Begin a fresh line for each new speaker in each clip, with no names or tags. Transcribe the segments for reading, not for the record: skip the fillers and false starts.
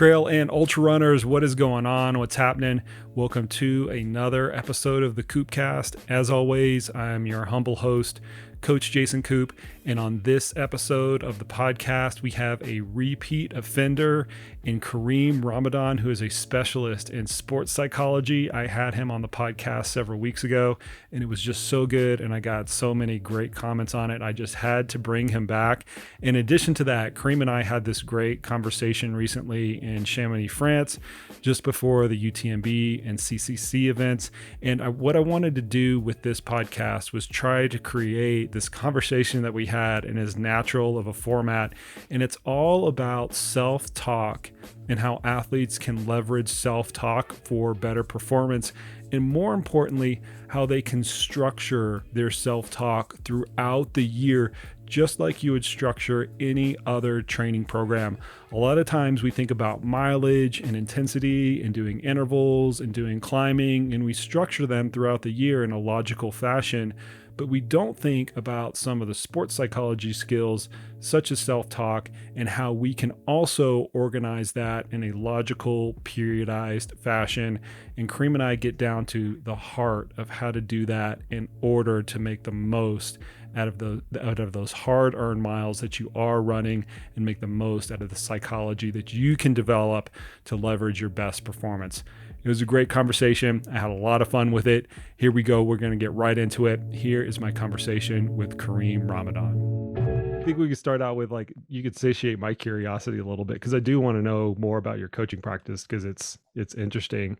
Trail and ultra runners, what is going on? What's happening? Welcome to another episode of the Koopcast. As always, I am your humble host, Coach Jason Koop, and on this episode of the podcast, we have a repeat offender in Karim Ramadan, who is a specialist in sports psychology. I had him on the podcast several weeks ago, and it was just so good, and I got so many great comments on it. I just had to bring him back. In addition to that, Karim and I had this great conversation recently in Chamonix, France, just before the UTMB and CCC events. And what I wanted to do with this podcast was try to create this conversation that we had in as natural of a format. And it's all about self-talk and how athletes can leverage self-talk for better performance. And more importantly, how they can structure their self-talk throughout the year, just like you would structure any other training program. A lot of times we think about mileage and intensity and doing intervals and doing climbing, and we structure them throughout the year in a logical fashion, but we don't think about some of the sports psychology skills, such as self-talk, and how we can also organize that in a logical, periodized fashion. And Karim and I get down to the heart of how to do that in order to make the most out of those hard-earned miles that you are running, and make the most out of the psychology that you can develop to leverage your best performance. It was a great conversation. I had a lot of fun with it. Here we go. We're going to get right into it. Here is my conversation with Karim Ramadan. I think we could start out with, like, you could satiate my curiosity a little bit, because I do want to know more about your coaching practice, because it's interesting.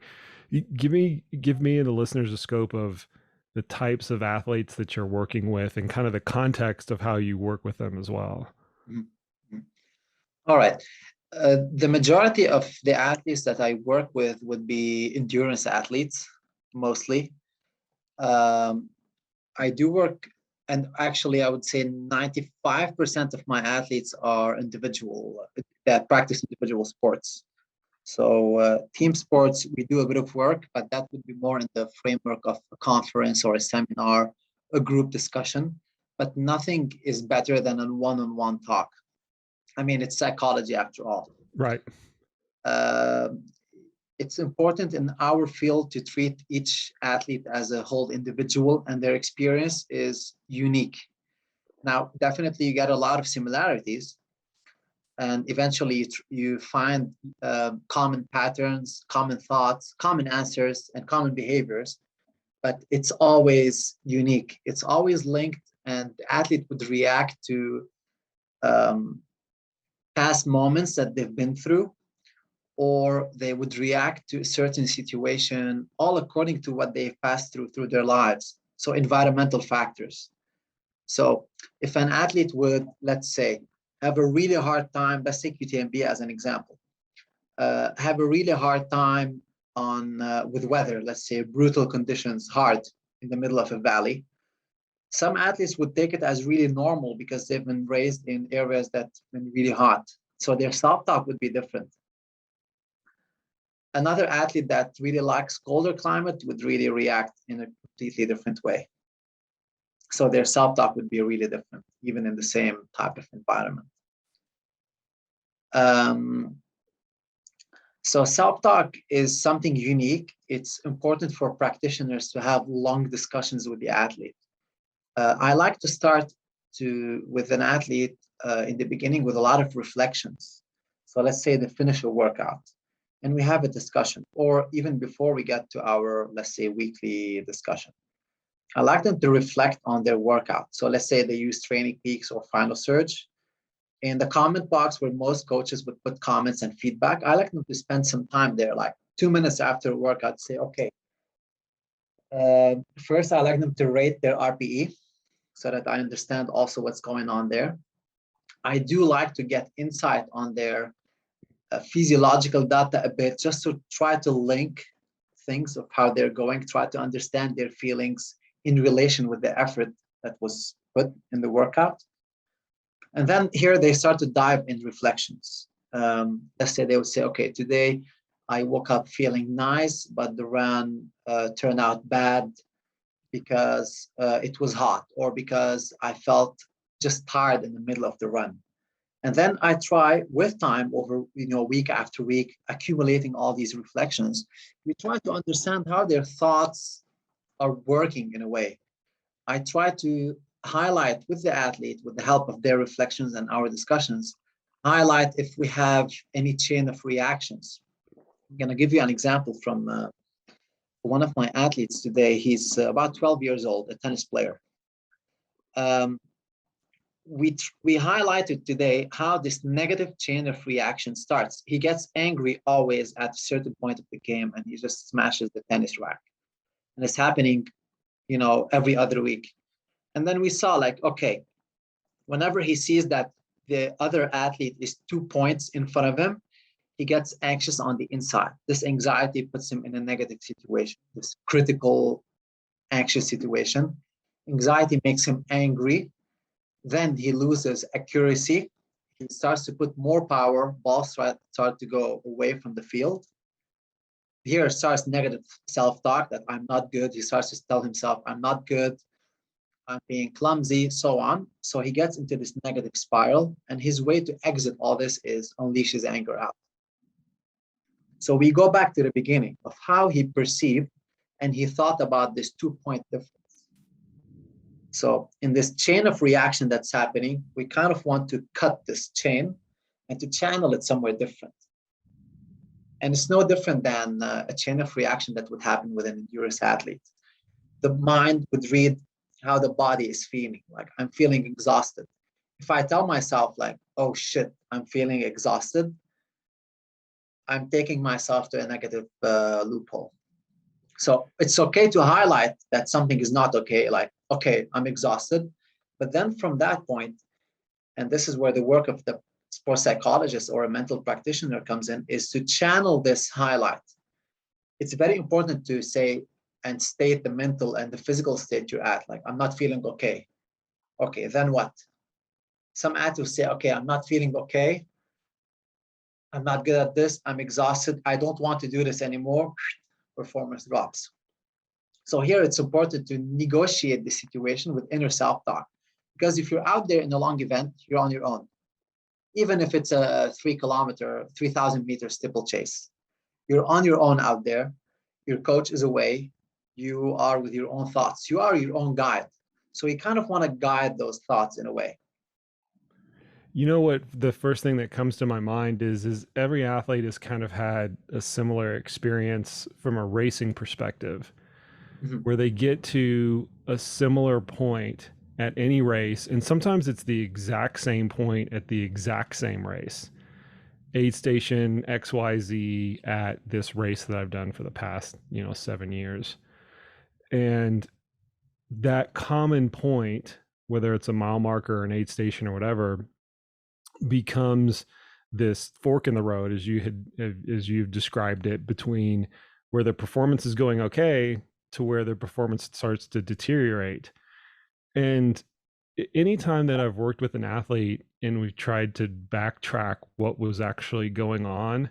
Give me and the listeners a scope of the types of athletes that you're working with and kind of the context of how you work with them as well.
Mm-hmm. All right. The majority of the athletes that I work with would be endurance athletes, mostly. I do work, and actually I would say 95% of my athletes are individual, that practice individual sports. So team sports, we do a bit of work, but that would be more in the framework of a conference or a seminar, a group discussion, but nothing is better than a one-on-one talk. I mean, it's psychology after all.
Right.
It's important in our field to treat each athlete as a whole individual, and their experience is unique. Now, definitely you get a lot of similarities, and eventually you find common patterns, common thoughts, common answers, and common behaviors, but it's always unique. It's always linked, and the athlete would react to past moments that they've been through, or they would react to a certain situation, all according to what they've passed through their lives. So environmental factors. So if an athlete would, let's say, have a really hard time, let's take UTMB as an example, have a really hard time with weather, let's say brutal conditions, hard in the middle of a valley, some athletes would take it as really normal because they've been raised in areas that's been really hot. So their self-talk would be different. Another athlete that really likes colder climate would really react in a completely different way. So their self-talk would be really different, even in the same type of environment. So self-talk is something unique. It's important for practitioners to have long discussions with the athlete. I like to start with an athlete in the beginning with a lot of reflections. So let's say they finish a workout and we have a discussion, or even before we get to our, let's say, weekly discussion. I like them to reflect on their workout. So let's say they use Training Peaks or Final Surge. In the comment box where most coaches would put comments and feedback, I like them to spend some time there, like 2 minutes after a workout, say, okay, first I like them to rate their RPE so that I understand also what's going on there. I do like to get insight on their physiological data a bit, just to try to link things of how they're going, try to understand their feelings in relation with the effort that was put in the workout. And then here they start to dive in reflections. Let's say they would say, okay, today I woke up feeling nice, but the run turned out bad because it was hot, or because I felt just tired in the middle of the run. And then I try with time over, week after week, accumulating all these reflections. We try to understand how their thoughts are working in a way. I try to highlight with the athlete, with the help of their reflections and our discussions, highlight if we have any chain of reactions. I'm going to give you an example from one of my athletes today. He's about 12 years old, a tennis player. Um, we highlighted today how this negative chain of reaction starts. He gets angry always at a certain point of the game, and he just smashes the tennis rack. And it's happening, every other week. And then we saw like, okay, whenever he sees that the other athlete is 2 points in front of him, he gets anxious on the inside. This anxiety puts him in a negative situation, this critical, anxious situation. Anxiety makes him angry. Then he loses accuracy. He starts to put more power. Balls start to go away from the field. Here starts negative self-talk that I'm not good. He starts to tell himself, I'm not good. I'm being clumsy, so on. So he gets into this negative spiral. And his way to exit all this is unleash his anger out. So we go back to the beginning of how he perceived and he thought about this 2-point difference. So in this chain of reaction that's happening, we kind of want to cut this chain and to channel it somewhere different. And it's no different than a chain of reaction that would happen with an endurance athlete. The mind would read how the body is feeling. Like, I'm feeling exhausted. If I tell myself like, oh shit, I'm feeling exhausted, I'm taking myself to a negative loophole. So it's okay to highlight that something is not okay, like, okay, I'm exhausted. But then from that point, and this is where the work of the sports psychologist or a mental practitioner comes in, is to channel this highlight. It's very important to say and state the mental and the physical state you're at. Like, I'm not feeling okay. Okay, then what? Some athletes say, okay, I'm not feeling okay. I'm not good at this. I'm exhausted. I don't want to do this anymore. Performance drops. So here it's important to negotiate the situation with inner self-talk. Because if you're out there in a long event, you're on your own. Even if it's a 3-kilometer, 3,000 meter steeplechase, you're on your own out there. Your coach is away. You are with your own thoughts. You are your own guide. So you kind of want to guide those thoughts in a way.
You know what? The first thing that comes to my mind is every athlete has kind of had a similar experience from a racing perspective, where they get to a similar point at any race, and sometimes it's the exact same point at the exact same race. Aid station XYZ at this race that I've done for the past, 7 years. And that common point, whether it's a mile marker or an aid station or whatever, becomes this fork in the road, as you've described it, between where the performance is going okay to where the performance starts to deteriorate. And anytime that I've worked with an athlete and we've tried to backtrack what was actually going on,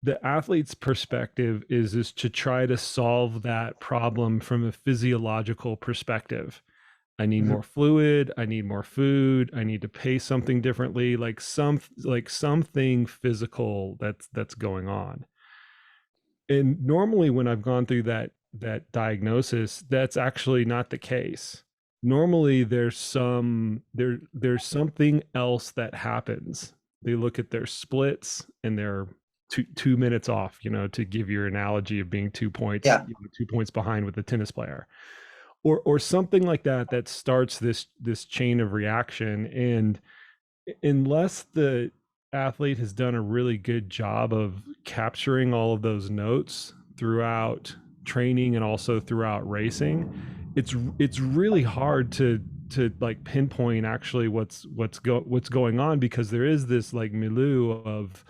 the athlete's perspective is to try to solve that problem from a physiological perspective. I need more fluid, I need more food, I need to pace something differently, like something physical that's going on. And normally when I've gone through that diagnosis, that's actually not the case. Normally there's something else that happens. They look at their splits and they're 2 minutes off, to give your analogy of being 2 points,
Yeah.
2 points behind with a tennis player. Or something like that starts this chain of reaction. And unless the athlete has done a really good job of capturing all of those notes throughout training and also throughout racing, it's really hard to like pinpoint actually what's going on, because there is this like milieu of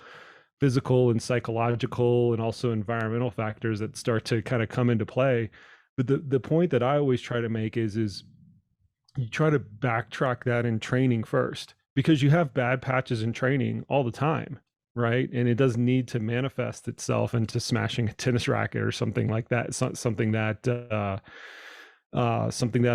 physical and psychological and also environmental factors that start to kind of come into play. But the point that I always try to make is you try to backtrack that in training first, because you have bad patches in training all the time, right? And it doesn't need to manifest itself into smashing a tennis racket or something like that. It's not something that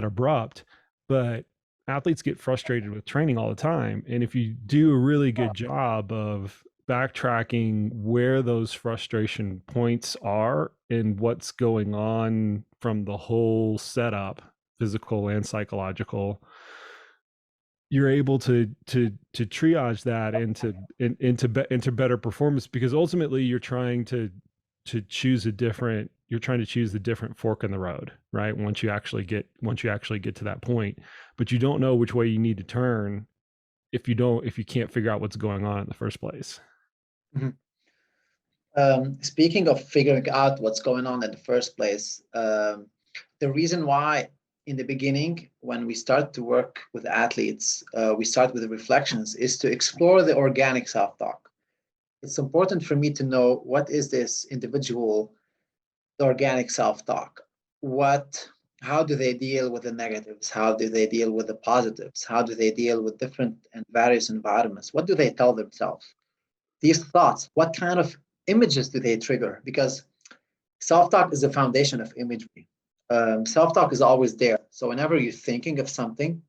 abrupt, but athletes get frustrated with training all the time. And if you do a really good job of backtracking where those frustration points are and what's going on from the whole setup, physical and psychological, you're able to triage that into better performance, because ultimately you're trying to choose a different you're trying to choose the different fork in the road, right? Once you actually get to that point, but you don't know which way you need to turn if you can't figure out what's going on in the first place.
Mhm. Speaking of figuring out what's going on in the first place, the reason why in the beginning, when we start to work with athletes, we start with the reflections is to explore the organic self-talk. It's important for me to know what is this individual organic self-talk. How do they deal with the negatives? How do they deal with the positives? How do they deal with different and various environments? What do they tell themselves? These thoughts, what kind of images do they trigger? Because self-talk is the foundation of imagery. Self-talk is always there. So whenever you're thinking of something,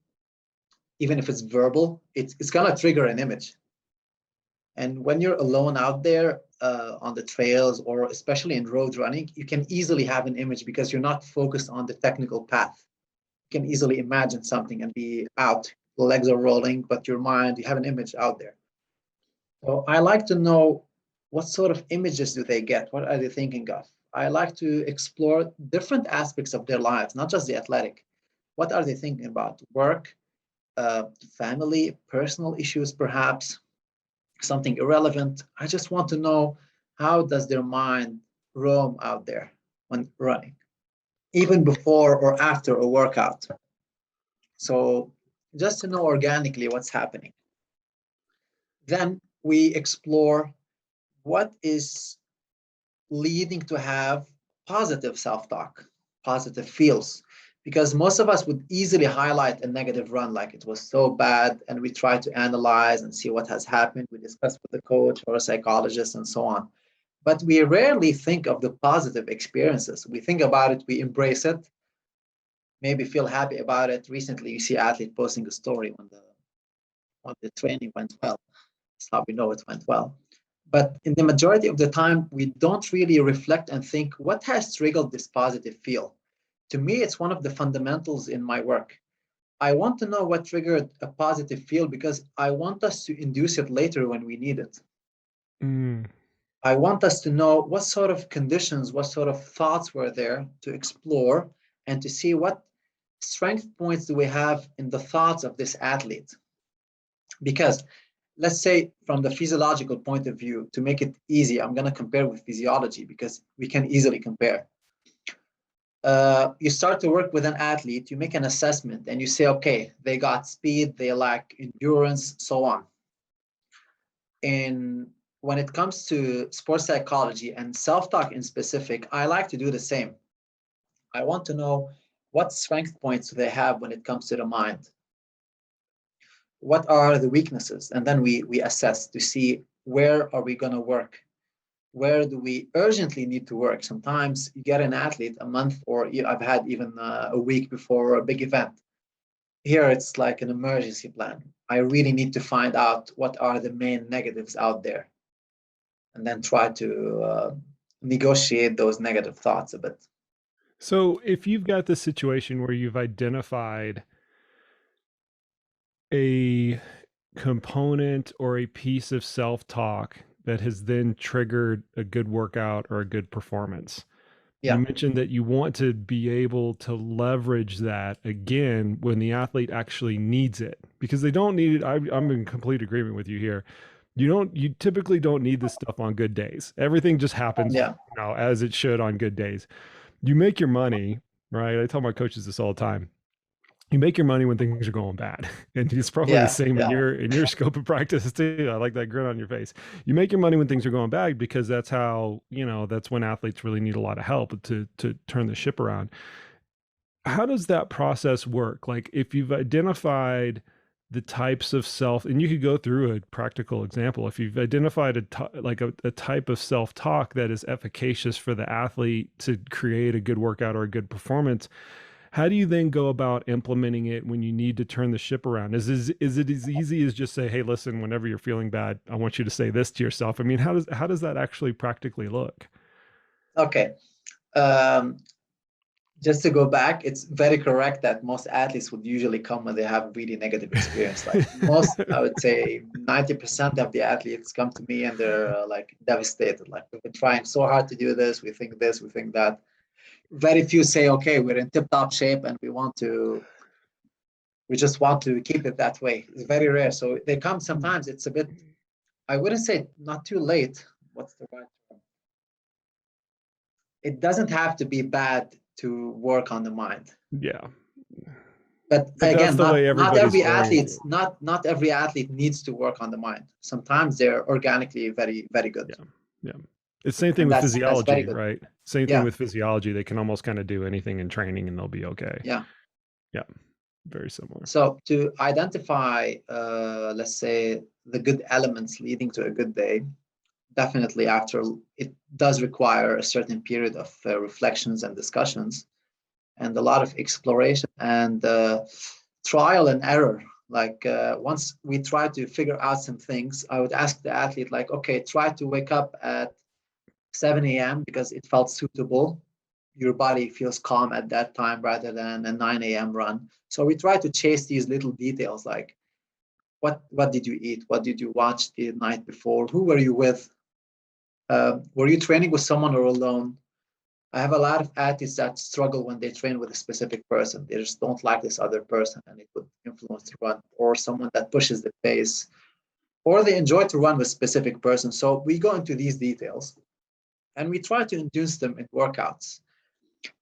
even if it's verbal, it's gonna trigger an image. And when you're alone out there on the trails, or especially in road running, you can easily have an image because you're not focused on the technical path. You can easily imagine something and be out. The legs are rolling, but your mind, you have an image out there. So I like to know what sort of images do they get? What are they thinking of? I like to explore different aspects of their lives, not just the athletic. What are they thinking about? Work, family, personal issues, perhaps something irrelevant. I just want to know, how does their mind roam out there when running, even before or after a workout. So just to know organically what's happening. Then we explore what is leading to have positive self-talk, positive feels. Because most of us would easily highlight a negative run, like it was so bad, and we try to analyze and see what has happened. We discuss with the coach or a psychologist and so on. But we rarely think of the positive experiences. We think about it, we embrace it, maybe feel happy about it. Recently, you see athlete posting a story when the training went well. That's how we know it went well. But in the majority of the time, we don't really reflect and think what has triggered this positive feel. To me, it's one of the fundamentals in my work. I want to know what triggered a positive feel because I want us to induce it later when we need it.
Mm.
I want us to know what sort of conditions, what sort of thoughts were there to explore and to see what strength points do we have in the thoughts of this athlete. Because let's say from the physiological point of view, to make it easy, I'm going to compare with physiology because we can easily compare. You start to work with an athlete, you make an assessment and you say, okay, they got speed, they lack endurance, so on. And when it comes to sports psychology and self-talk in specific, I like to do the same. I want to know what strength points do they have when it comes to the mind. What are the weaknesses? And then we assess to see where are we going to work? Where do we urgently need to work? Sometimes you get an athlete a month, or I've had even a week before a big event. Here it's like an emergency plan. I really need to find out what are the main negatives out there and then try to negotiate those negative thoughts a bit.
So if you've got this situation where you've identified a component or a piece of self-talk that has then triggered a good workout or a good performance, you
Yeah.
mentioned that you want to be able to leverage that again when the athlete actually needs it, because they don't need it. I'm in complete agreement with you here. You typically don't need this stuff on good days. Everything just happens,
Yeah.
as it should on good days. You make your money, right? I tell my coaches this all the time. You make your money when things are going bad, and it's probably the
Yeah.
same
Yeah.
in your scope of practice too. I like that grin on your face. You make your money when things are going bad, because that's how, that's when athletes really need a lot of help to turn the ship around. How does that process work? Like, if you've identified the types of self, and you could go through a practical example, if you've identified a type of self-talk that is efficacious for the athlete to create a good workout or a good performance, how do you then go about implementing it when you need to turn the ship around? Is it as easy as just say, hey, listen, whenever you're feeling bad, I want you to say this to yourself? I mean, how does that actually practically look?
Okay. Um, just to go back, it's very correct that most athletes would usually come when they have a really negative experience. Like most, I would say 90% of the athletes come to me and they're like devastated. Like we've been trying so hard to do this, we think that. Very few say, okay, we're in tip-top shape and we just want to keep it that way. It's very rare. So they come sometimes, it's a bit, I wouldn't say not too late. What's the right term? It doesn't have to be bad to work on the mind.
Yeah.
But
But that's
again,
the way
not
everybody's
every athlete,
oriented.
not every athlete needs to work on the mind. Sometimes they're organically very, very good.
Yeah. Yeah. It's same thing
And
with
that's very
physiology,
good.
right? Same thing
Yeah.
with physiology. They can almost kind of do anything in training and they'll be okay.
Yeah.
Yeah. Very similar.
So to identify, let's say, the good elements leading to a good day, definitely after it does require a certain period of reflections and discussions and a lot of exploration and trial and error. Like once we try to figure out some things, I would ask the athlete, like, okay, try to wake up at 7 a.m. because it felt suitable. Your body feels calm at that time rather than a 9 a.m. run. So we try to chase these little details, like what did you eat? What did you watch the night before? Who were you with? Were you training with someone or alone? I have a lot of athletes that struggle when they train with a specific person. They just don't like this other person and it would influence the run, or someone that pushes the pace, or they enjoy to run with a specific person. So we go into these details and we try to induce them in workouts.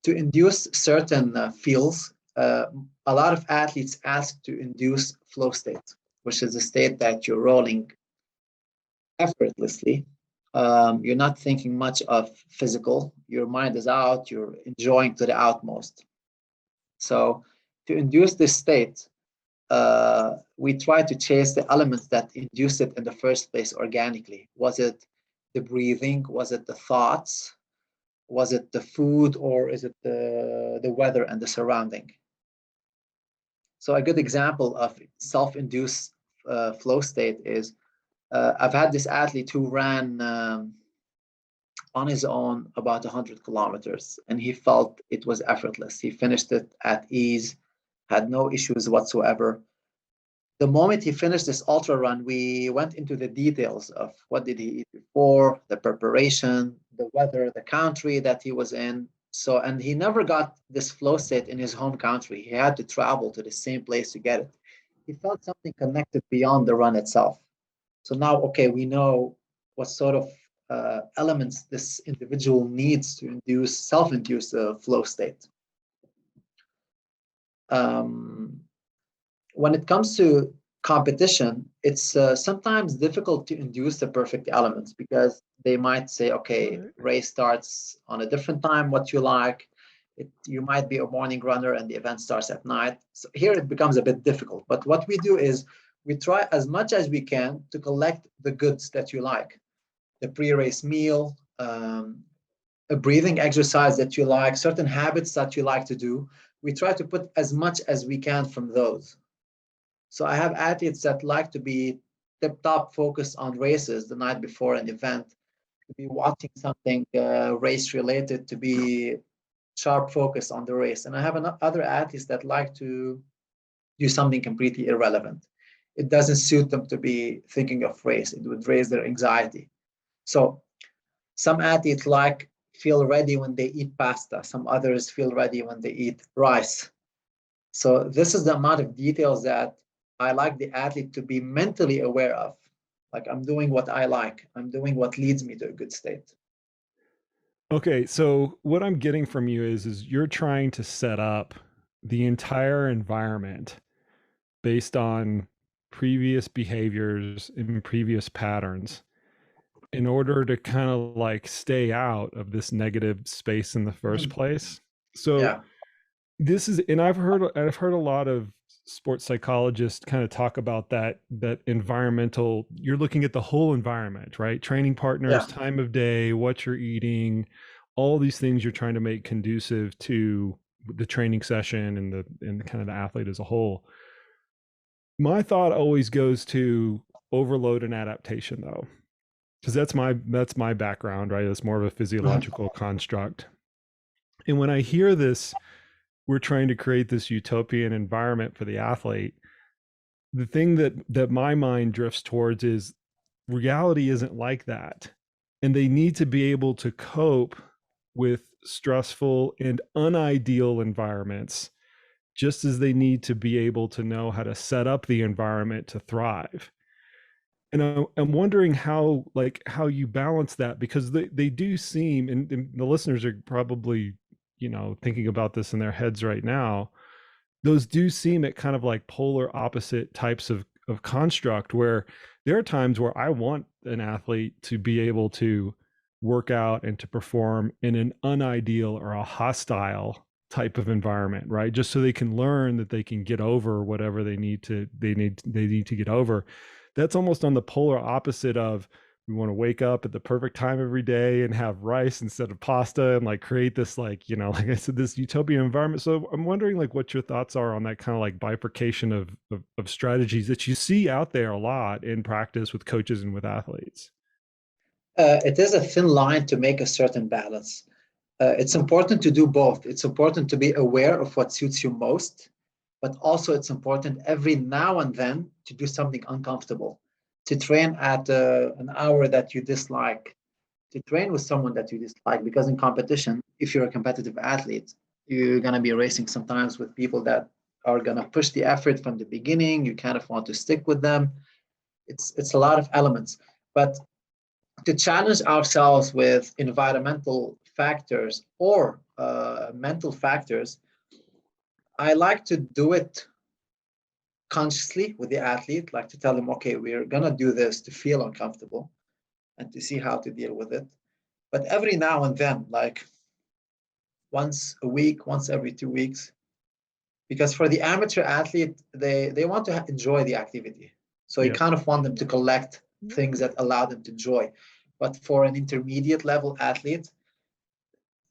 To induce certain feels, a lot of athletes ask to induce flow state, which is a state that you're rolling effortlessly. You're not thinking much of physical. Your mind is out. You're enjoying to the utmost. So to induce this state, we try to chase the elements that induce it in the first place organically. Was it the breathing? Was it the thoughts? Was it the food, or is it the weather and the surrounding? So a good example of self-induced flow state is I've had this athlete who ran on his own about 100 kilometers, and he felt it was effortless. He finished it at ease, had no issues whatsoever. The moment he finished this ultra run, we went into the details of what did he eat before, the preparation, the weather, the country that he was in. So, and he never got this flow state in his home country. He had to travel to the same place to get it. He felt something connected beyond the run itself. So now, okay, we know what sort of elements this individual needs to induce self-induce flow state. When it comes to competition, it's sometimes difficult to induce the perfect elements because they might say, okay,
Right.
race starts on a different time, what you like. You might be a morning runner and the event starts at night. So here it becomes a bit difficult. But what we do is we try as much as we can to collect the goods that you like, the pre-race meal, a breathing exercise that you like, certain habits that you like to do. We try to put as much as we can from those. So I have athletes that like to be tip-top focused on races the night before an event, to be watching something race related, to be sharp focused on the race. And I have other athletes that like to do something completely irrelevant. It doesn't suit them to be thinking of race. It would raise their anxiety. So some athletes feel ready when they eat pasta. Some others feel ready when they eat rice. So this is the amount of details that I like the athlete to be mentally aware of. Like I'm doing what I like. I'm doing what leads me to a good state.
Okay, so what I'm getting from you is you're trying to set up the entire environment based on previous behaviors and previous patterns in order to kind of like stay out of this negative space in the first place. So
Yeah,
this is, and I've heard a lot of sports psychologists kind of talk about that environmental, you're looking at the whole environment, right? Training partners,
yeah,
time of day, what you're eating, all these things you're trying to make conducive to the training session and kind of the athlete as a whole. My thought always goes to overload and adaptation, though, because that's my background, right? It's more of a physiological construct. And when I hear this, we're trying to create this utopian environment for the athlete. The thing that my mind drifts towards is reality isn't like that, and they need to be able to cope with stressful and unideal environments just as they need to be able to know how to set up the environment to thrive. And I'm wondering how you balance that, because they do seem, and the listeners are probably, thinking about this in their heads right now. Those do seem at kind of like polar opposite types of construct, where there are times where I want an athlete to be able to work out and to perform in an unideal or a hostile type of environment, right? Just so they can learn that they can get over whatever they need to get over. That's almost on the polar opposite of, we want to wake up at the perfect time every day and have rice instead of pasta, and like create this, like I said, this utopian environment. So I'm wondering like what your thoughts are on that kind of like bifurcation of strategies that you see out there a lot in practice with coaches and with athletes.
It is a thin line to make a certain balance. It's important to do both. It's important to be aware of what suits you most, but also it's important every now and then to do something uncomfortable, to train at an hour that you dislike, to train with someone that you dislike, because in competition, if you're a competitive athlete, you're going to be racing sometimes with people that are going to push the effort from the beginning. You kind of want to stick with them. It's a lot of elements, but to challenge ourselves with environmental factors or mental factors, I like to do it consciously with the athlete, like to tell them, okay, we're going to do this to feel uncomfortable and to see how to deal with it. But every now and then, like once a week, once every 2 weeks, because for the amateur athlete, they want to enjoy the activity. So you kind of want them to collect things that allow them to enjoy. But for an intermediate level athlete,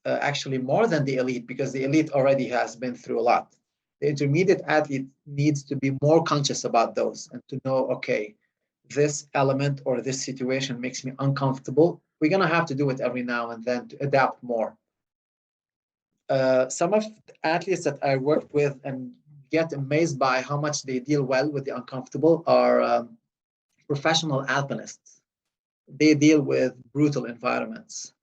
actually more than the elite, because the elite already has been through a lot. The intermediate athlete needs to be more conscious about those and to know, okay, this element or this situation makes me uncomfortable. We're going to have to do it every now and then to adapt more. Some of the athletes that I worked with and get amazed by how much they deal well with the uncomfortable are professional alpinists. They deal with brutal environments.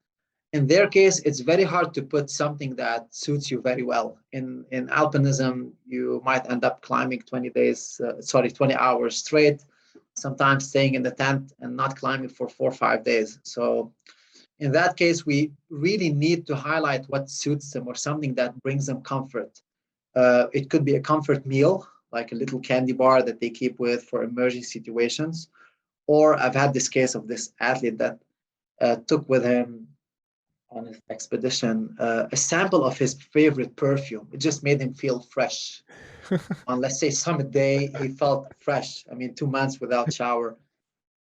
In their case, it's very hard to put something that suits you very well. In alpinism, you might end up climbing 20 hours straight, sometimes staying in the tent and not climbing for 4 or 5 days. So in that case, we really need to highlight what suits them or something that brings them comfort. It could be a comfort meal, like a little candy bar that they keep with for emergency situations. Or I've had this case of this athlete that took with him on his expedition a sample of his favorite perfume. It just made him feel fresh. On, let's say, summit day, he felt fresh. I mean, 2 months without shower.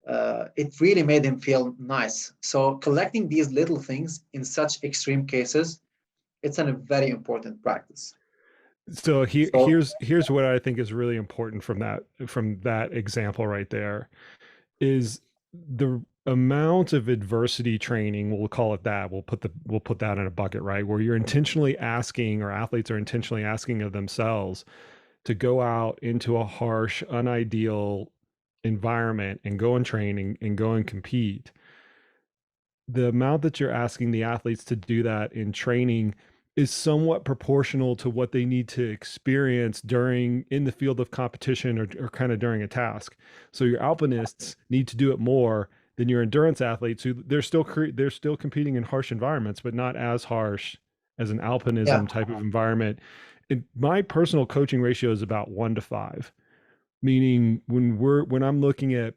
It really made him feel nice. So collecting these little things in such extreme cases, it's a very important practice.
So here's what I think is really important from that example right there is the amount of adversity training, we'll call it that. We'll put that in a bucket, right? Where you're intentionally asking, or athletes are intentionally asking of themselves to go out into a harsh, unideal environment and go and train and go and compete. The amount that you're asking the athletes to do that in training is somewhat proportional to what they need to experience in the field of competition or kind of during a task. So your alpinists need to do it more than your endurance athletes, who they're still competing in harsh environments, but not as harsh as an alpinism type of environment. My personal coaching ratio is about 1-5, meaning when I'm looking at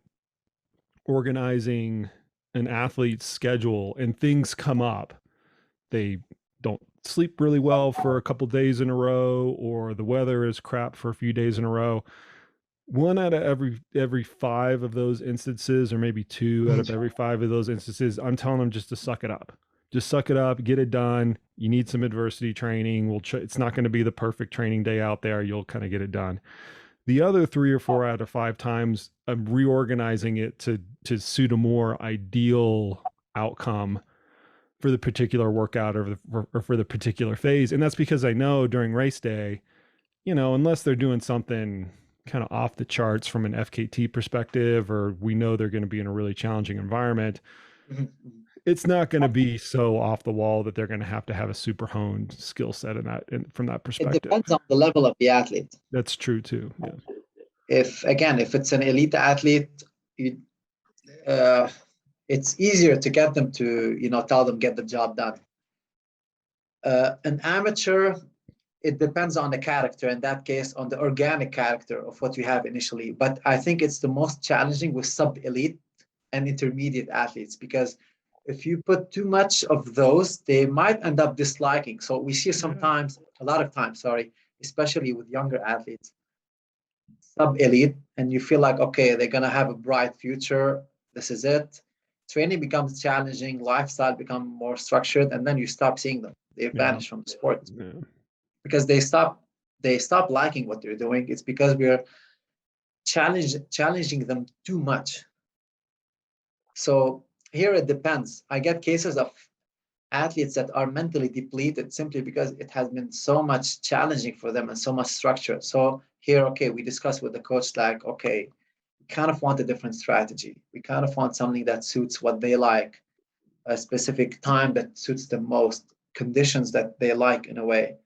organizing an athlete's schedule and things come up, they don't sleep really well for a couple days in a row, or the weather is crap for a few days in a row. 1 out of every 5 of those instances, or maybe 2 out of every 5 of those instances, I'm telling them just to suck it up. just suck it up, get it done. You need some adversity training. It's not going to be the perfect training day out there. You'll kind of get it done. The other 3 or 4 out of 5 times, I'm reorganizing it to suit a more ideal outcome for the particular workout or for the particular phase. And that's because I know during race day, unless they're doing something kind of off the charts from an FKT perspective, or we know they're going to be in a really challenging environment, it's not going to be so off the wall that they're going to have a super honed skill set from that
It
perspective.
depends on the level of the athlete.
That's true too. Yeah.
If it's an elite athlete, it's easier to get them to, tell them get the job done. An amateur, it depends on the character, in that case, on the organic character of what you have initially. But I think it's the most challenging with sub-elite and intermediate athletes, because if you put too much of those, they might end up disliking. So we see a lot of times, especially with younger athletes, sub-elite, and you feel like, okay, they're going to have a bright future. This is it. Training becomes challenging, lifestyle becomes more structured, and then you stop seeing them. They vanish from the sport because they stop liking what they're doing. It's because we're challenging them too much. So here it depends. I get cases of athletes that are mentally depleted simply because it has been so much challenging for them and so much structure. So here, okay, we discuss with the coach, like, okay, we kind of want a different strategy. We kind of want something that suits what they like, a specific time that suits them most, conditions that they like in a way,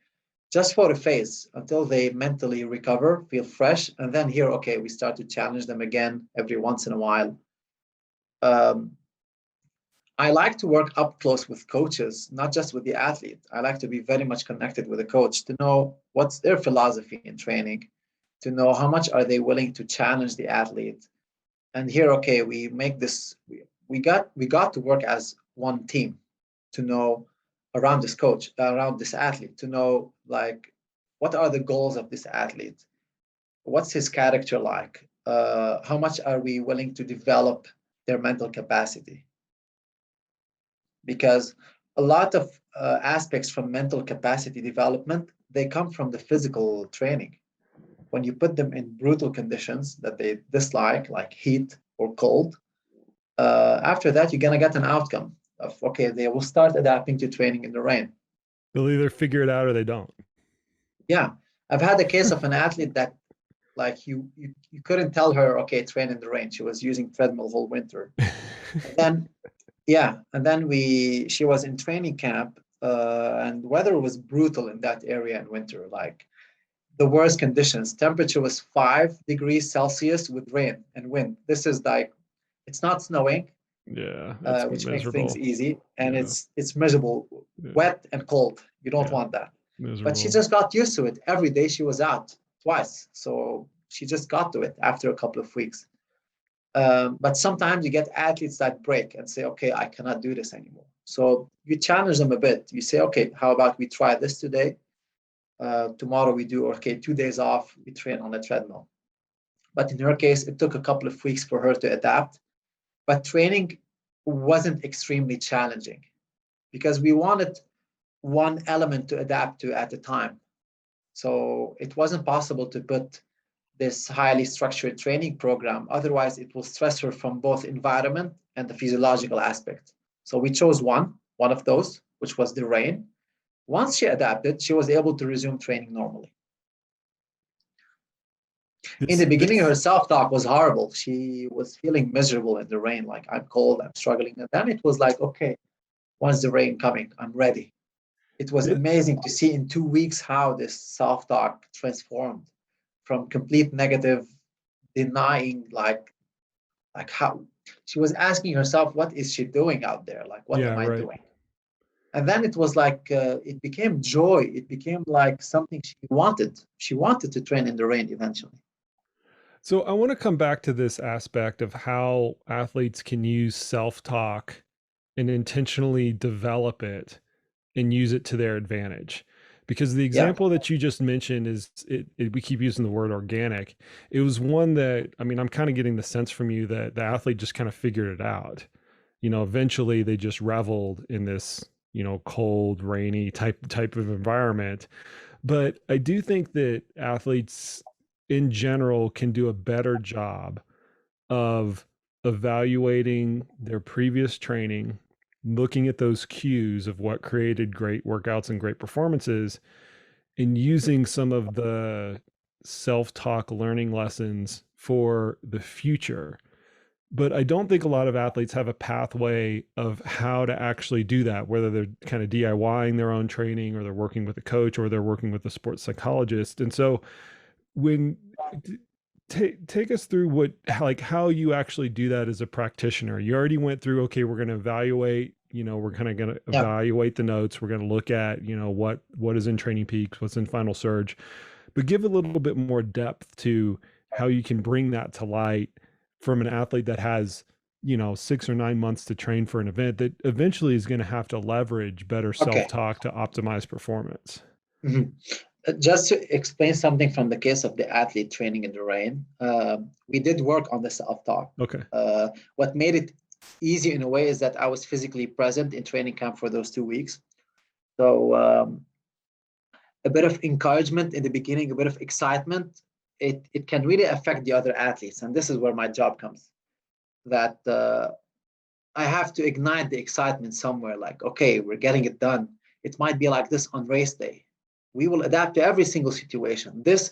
just for a phase until they mentally recover, feel fresh. And then here, okay, we start to challenge them again every once in a while. I like to work up close with coaches, not just with the athlete. I like to be very much connected with the coach to know what's their philosophy in training, to know how much are they willing to challenge the athlete. And here, okay, we make this, we got to work as one team to know around this coach, around this athlete, to know, like, what are the goals of this athlete? What's his character like? How much are we willing to develop their mental capacity? Because a lot of aspects from mental capacity development, they come from the physical training. When you put them in brutal conditions that they dislike, like heat or cold, after that, you're going to get an outcome of, okay, they will start adapting to training in the rain.
They'll either figure it out or they don't.
Yeah. I've had a case of an athlete that, like, you couldn't tell her, okay, train in the rain. She was using treadmill whole winter. And then she was in training camp, and weather was brutal in that area in winter, like the worst conditions. Temperature was 5 degrees Celsius with rain and wind. This is like, it's not snowing, which makes things easy, and it's miserable, wet and cold. You don't want that. Miserable. But she just got used to it. Every day she was out twice, so she just got to it after a couple of weeks. But sometimes you get athletes that break and say, okay, I cannot do this anymore. So you challenge them a bit. You say, okay, how about we try this today? Tomorrow we do, okay, 2 days off, we train on the treadmill. But in her case, it took a couple of weeks for her to adapt. But training wasn't extremely challenging because we wanted one element to adapt to at a time. So it wasn't possible to put this highly structured training program. Otherwise, it will stress her from both environment and the physiological aspect. So we chose one of those, which was the rain. Once she adapted, she was able to resume training normally. In the beginning, her self-talk was horrible. She was feeling miserable in the rain, like, I'm cold, I'm struggling. And then it was like, okay, when's the rain coming? I'm ready. It was amazing to see in 2 weeks how this self-talk transformed from complete negative, denying, like how she was asking herself, what is she doing out there? Like, what am I doing? And then it was like, it became joy. It became like something she wanted. She wanted to train in the rain eventually.
So I want to come back to this aspect of how athletes can use self-talk and intentionally develop it and use it to their advantage. Because the example that you just mentioned is, we keep using the word organic. It was one that, I mean, I'm kind of getting the sense from you that the athlete just kind of figured it out. Eventually they just reveled in this cold, rainy type of environment. But I do think that athletes in general can do a better job of evaluating their previous training, looking at those cues of what created great workouts and great performances, and using some of the self-talk learning lessons for the future. But I don't think a lot of athletes have a pathway of how to actually do that, whether they're kind of DIYing their own training or they're working with a coach or they're working with a sports psychologist. And so when take us through how you actually do that as a practitioner. You already went through, okay, we're going to evaluate, we're kind of going to
Yeah.
evaluate the notes. We're going to look at, what is in Training Peaks, what's in Final Surge, but give a little bit more depth to how you can bring that to light from an athlete that has, 6 or 9 months to train for an event that eventually is going to have to leverage better
Okay.
self-talk to optimize performance.
Mhm. Just to explain something from the case of the athlete training in the rain, we did work on the self-talk.
Okay.
What made it easy in a way is that I was physically present in training camp for those 2 weeks. So a bit of encouragement in the beginning, a bit of excitement, it can really affect the other athletes. And this is where my job comes, that I have to ignite the excitement somewhere, like, okay, we're getting it done. It might be like this on race day. We will adapt to every single situation. This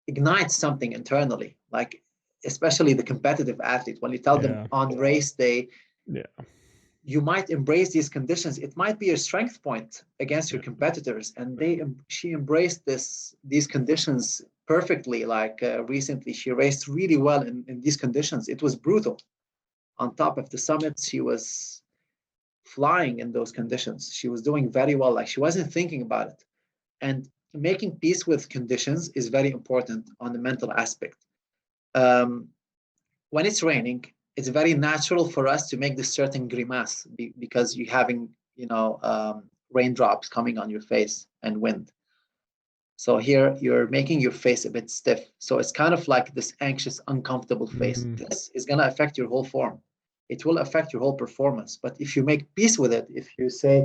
ignites something internally, like especially the competitive athlete. When you tell them on race day, you might embrace these conditions. It might be a strength point against your competitors, and she embraced these conditions perfectly. Like recently, she raced really well in these conditions. It was brutal. On top of the summit, she was flying in those conditions. She was doing very well. Like she wasn't thinking about it. And making peace with conditions is very important on the mental aspect. When it's raining, it's very natural for us to make this certain grimace because you're having, raindrops coming on your face and wind. So here you're making your face a bit stiff. So it's kind of like this anxious, uncomfortable face. This is going to affect your whole form. It will affect your whole performance. But if you make peace with it, if you say,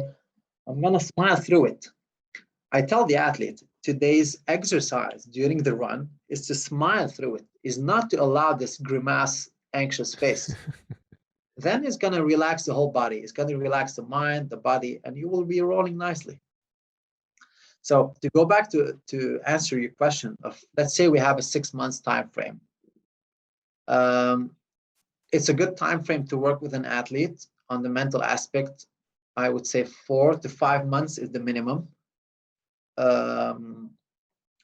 I'm going to smile through it. I tell the athlete, today's exercise during the run is to smile through it, is not to allow this grimace, anxious face. Then it's going to relax the whole body. It's going to relax the mind, the body, and you will be rolling nicely. So to go back to answer your question of, let's say we have a 6 months time frame. It's a good time frame to work with an athlete on the mental aspect. I would say 4 to 5 months is the minimum.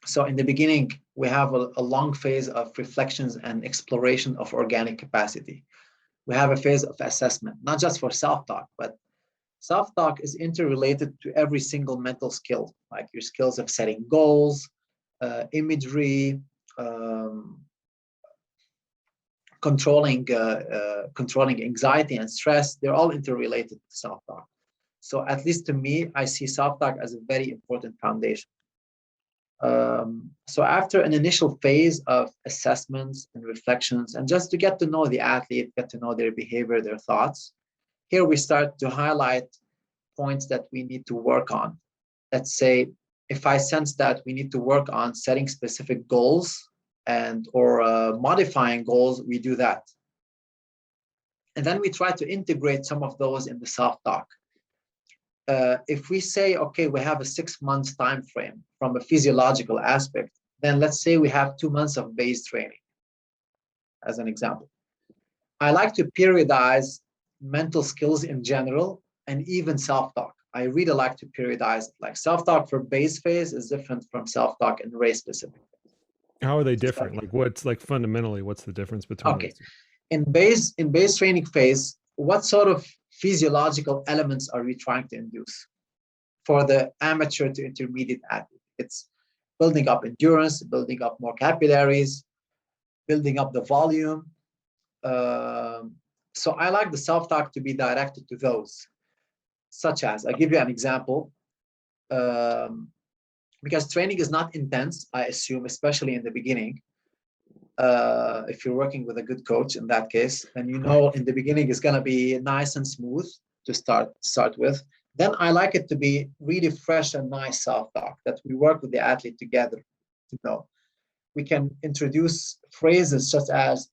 So in the beginning, we have a long phase of reflections and exploration of organic capacity. We have a phase of assessment, not just for self-talk, but self-talk is interrelated to every single mental skill, like your skills of setting goals, imagery, controlling anxiety and stress. They're all interrelated to self-talk. So at least to me, I see self-talk as a very important foundation. So after an initial phase of assessments and reflections, and just to get to know the athlete, get to know their behavior, their thoughts, here we start to highlight points that we need to work on. Let's say, if I sense that we need to work on setting specific goals or modifying goals, we do that. And then we try to integrate some of those in the self-talk. If we say, okay, we have a 6 months time frame from a physiological aspect, then let's say we have 2 months of base training, as an example. I like to periodize mental skills in general and even self-talk. I really like to periodize it. Like self-talk for base phase is different from self-talk in race specific.
How are they different? Like what's like fundamentally, what's the difference between
those? In base training phase, what sort of physiological elements are we trying to induce? For the amateur to intermediate athlete, it's building up endurance, building up more capillaries, building up the volume. So I like the self-talk to be directed to those, such as, I'll give you an example. Because training is not intense, I assume, especially in the beginning. If you're working with a good coach in that case, then in the beginning it's going to be nice and smooth to start with. Then I like it to be really fresh and nice self-talk that we work with the athlete together to know. We can introduce phrases such as,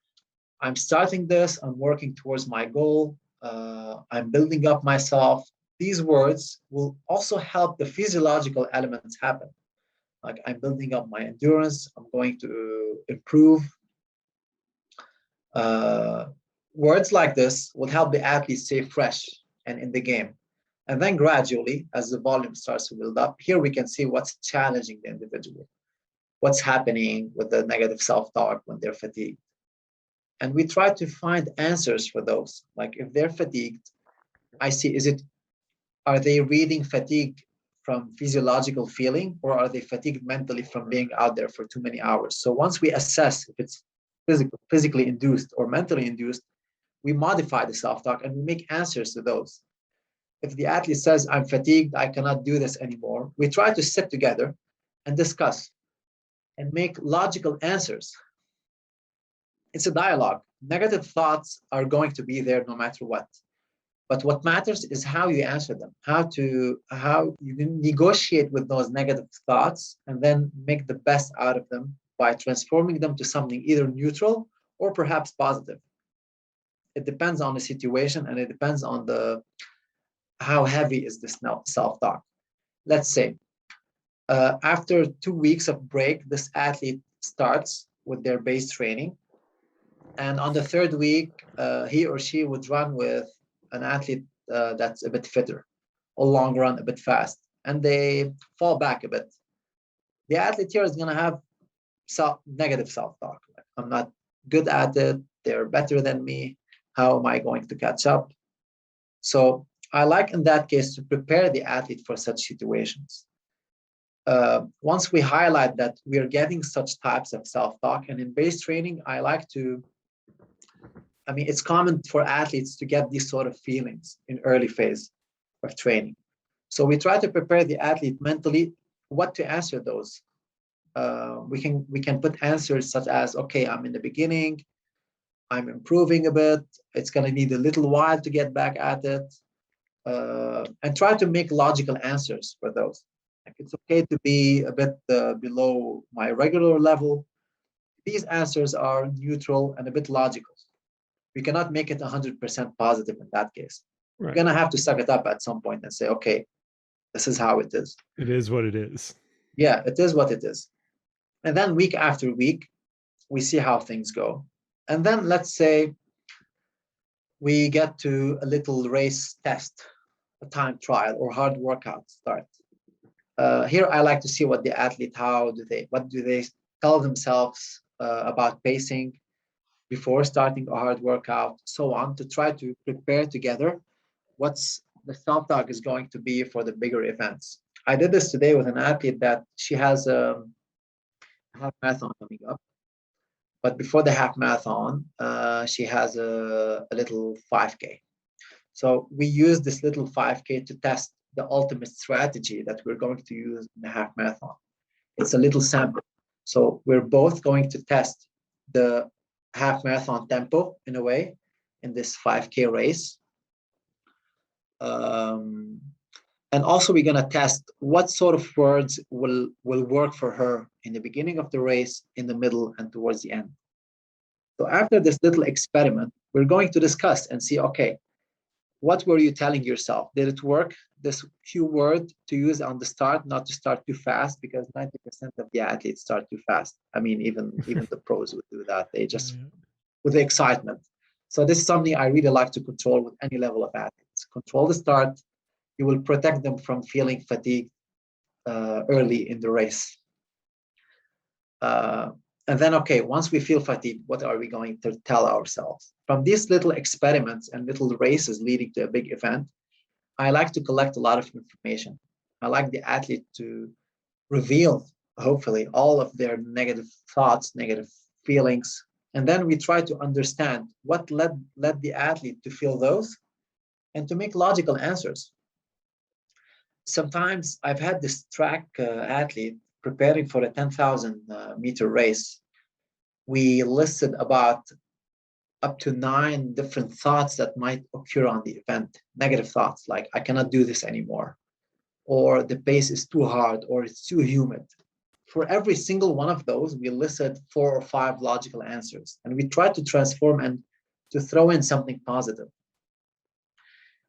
I'm starting this, I'm working towards my goal, I'm building up myself. These words will also help the physiological elements happen. Like I'm building up my endurance, I'm going to improve. Uh, Words like this will help the athlete stay fresh and in the game. And then gradually, as the volume starts to build up, here we can see what's challenging the individual, what's happening with the negative self-talk when they're fatigued. And we try to find answers for those. Like if they're fatigued, I see, are they reading fatigue from physiological feeling, or are they fatigued mentally from being out there for too many hours? So once we assess if it's physically induced or mentally induced, we modify the self-talk and we make answers to those. If the athlete says, I'm fatigued, I cannot do this anymore, we try to sit together and discuss and make logical answers. It's a dialogue. Negative thoughts are going to be there no matter what. But what matters is how you answer them, how you negotiate with those negative thoughts and then make the best out of them by transforming them to something either neutral or perhaps positive. It depends on the situation and it depends on how heavy is this self-talk. Let's say after 2 weeks of break, this athlete starts with their base training. And on the third week, he or she would run with an athlete that's a bit fitter, a long run, a bit fast, and they fall back a bit. The athlete here is going to have negative self-talk. Like, I'm not good at it. They're better than me. How am I going to catch up? So I like in that case to prepare the athlete for such situations. Once we highlight that we are getting such types of self-talk, and in base training, it's common for athletes to get these sort of feelings in early phase of training. So we try to prepare the athlete mentally what to answer those. We can put answers such as, okay, I'm in the beginning, I'm improving a bit, it's going to need a little while to get back at it, and try to make logical answers for those. Like it's okay to be a bit below my regular level. These answers are neutral and a bit logical. We cannot make it 100% positive in that case. Right. We're going to have to suck it up at some point and say, okay, this is how it is.
It is what it is.
Yeah, it is what it is. And then week after week, we see how things go. And then let's say we get to a little race test, a time trial or hard workout start. Here, I like to see what the athlete, what do they tell themselves about pacing before starting a hard workout, so on, to try to prepare together what's the self-talk is going to be for the bigger events. I did this today with an athlete that she has a half marathon coming up. But before the half marathon, she has a little 5K. So we use this little 5K to test the ultimate strategy that we're going to use in the half marathon. It's a little sample. So we're both going to test the half marathon tempo in a way in this 5K race. And also we're going to test what sort of words will work for her in the beginning of the race, in the middle, and towards the end. So after this little experiment, we're going to discuss and see, okay, what were you telling yourself? Did it work? This cue word to use on the start, not to start too fast, because 90% of the athletes start too fast. I mean, even the pros would do that. They just, with the excitement. So this is something I really like to control with any level of athletes. Control the start. You will protect them from feeling fatigued early in the race. And then, okay, once we feel fatigued, what are we going to tell ourselves? From these little experiments and little races leading to a big event, I like to collect a lot of information. I like the athlete to reveal, hopefully, all of their negative thoughts, negative feelings. And then we try to understand what led the athlete to feel those and to make logical answers. Sometimes I've had this track athlete preparing for a 10,000 meter race. We listed about up to 9 different thoughts that might occur on the event. Negative thoughts like, I cannot do this anymore, or the pace is too hard, or it's too humid. For every single one of those, we listed 4 or 5 logical answers, and we tried to transform and to throw in something positive.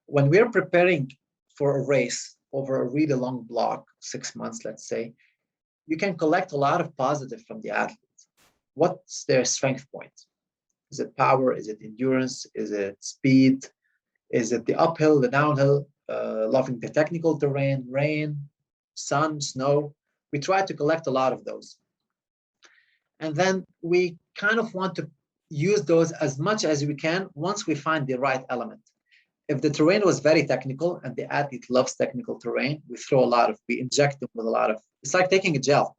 When we're preparing for a race over a really long block, 6 months, let's say, you can collect a lot of positive from the athletes. What's their strength point? Is it power? Is it endurance? Is it speed? Is it the uphill, the downhill, loving the technical terrain, rain, sun, snow? We try to collect a lot of those. And then we kind of want to use those as much as we can once we find the right element. If the terrain was very technical and the athlete loves technical terrain, we inject them with a lot of, it's like taking a gel.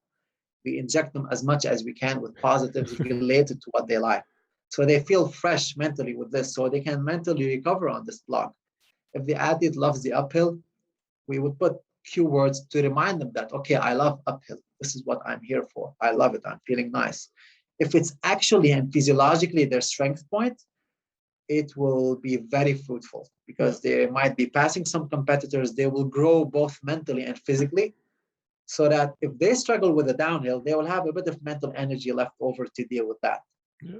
We inject them as much as we can with positives related to what they like. So they feel fresh mentally with this, so they can mentally recover on this block. If the athlete loves the uphill, we would put few words to remind them that, okay, I love uphill. This is what I'm here for. I love it. I'm feeling nice. If it's actually and physiologically their strength point, it will be very fruitful because they might be passing some competitors. They will grow both mentally and physically, so that if they struggle with the downhill, they will have a bit of mental energy left over to deal with that.
Yeah.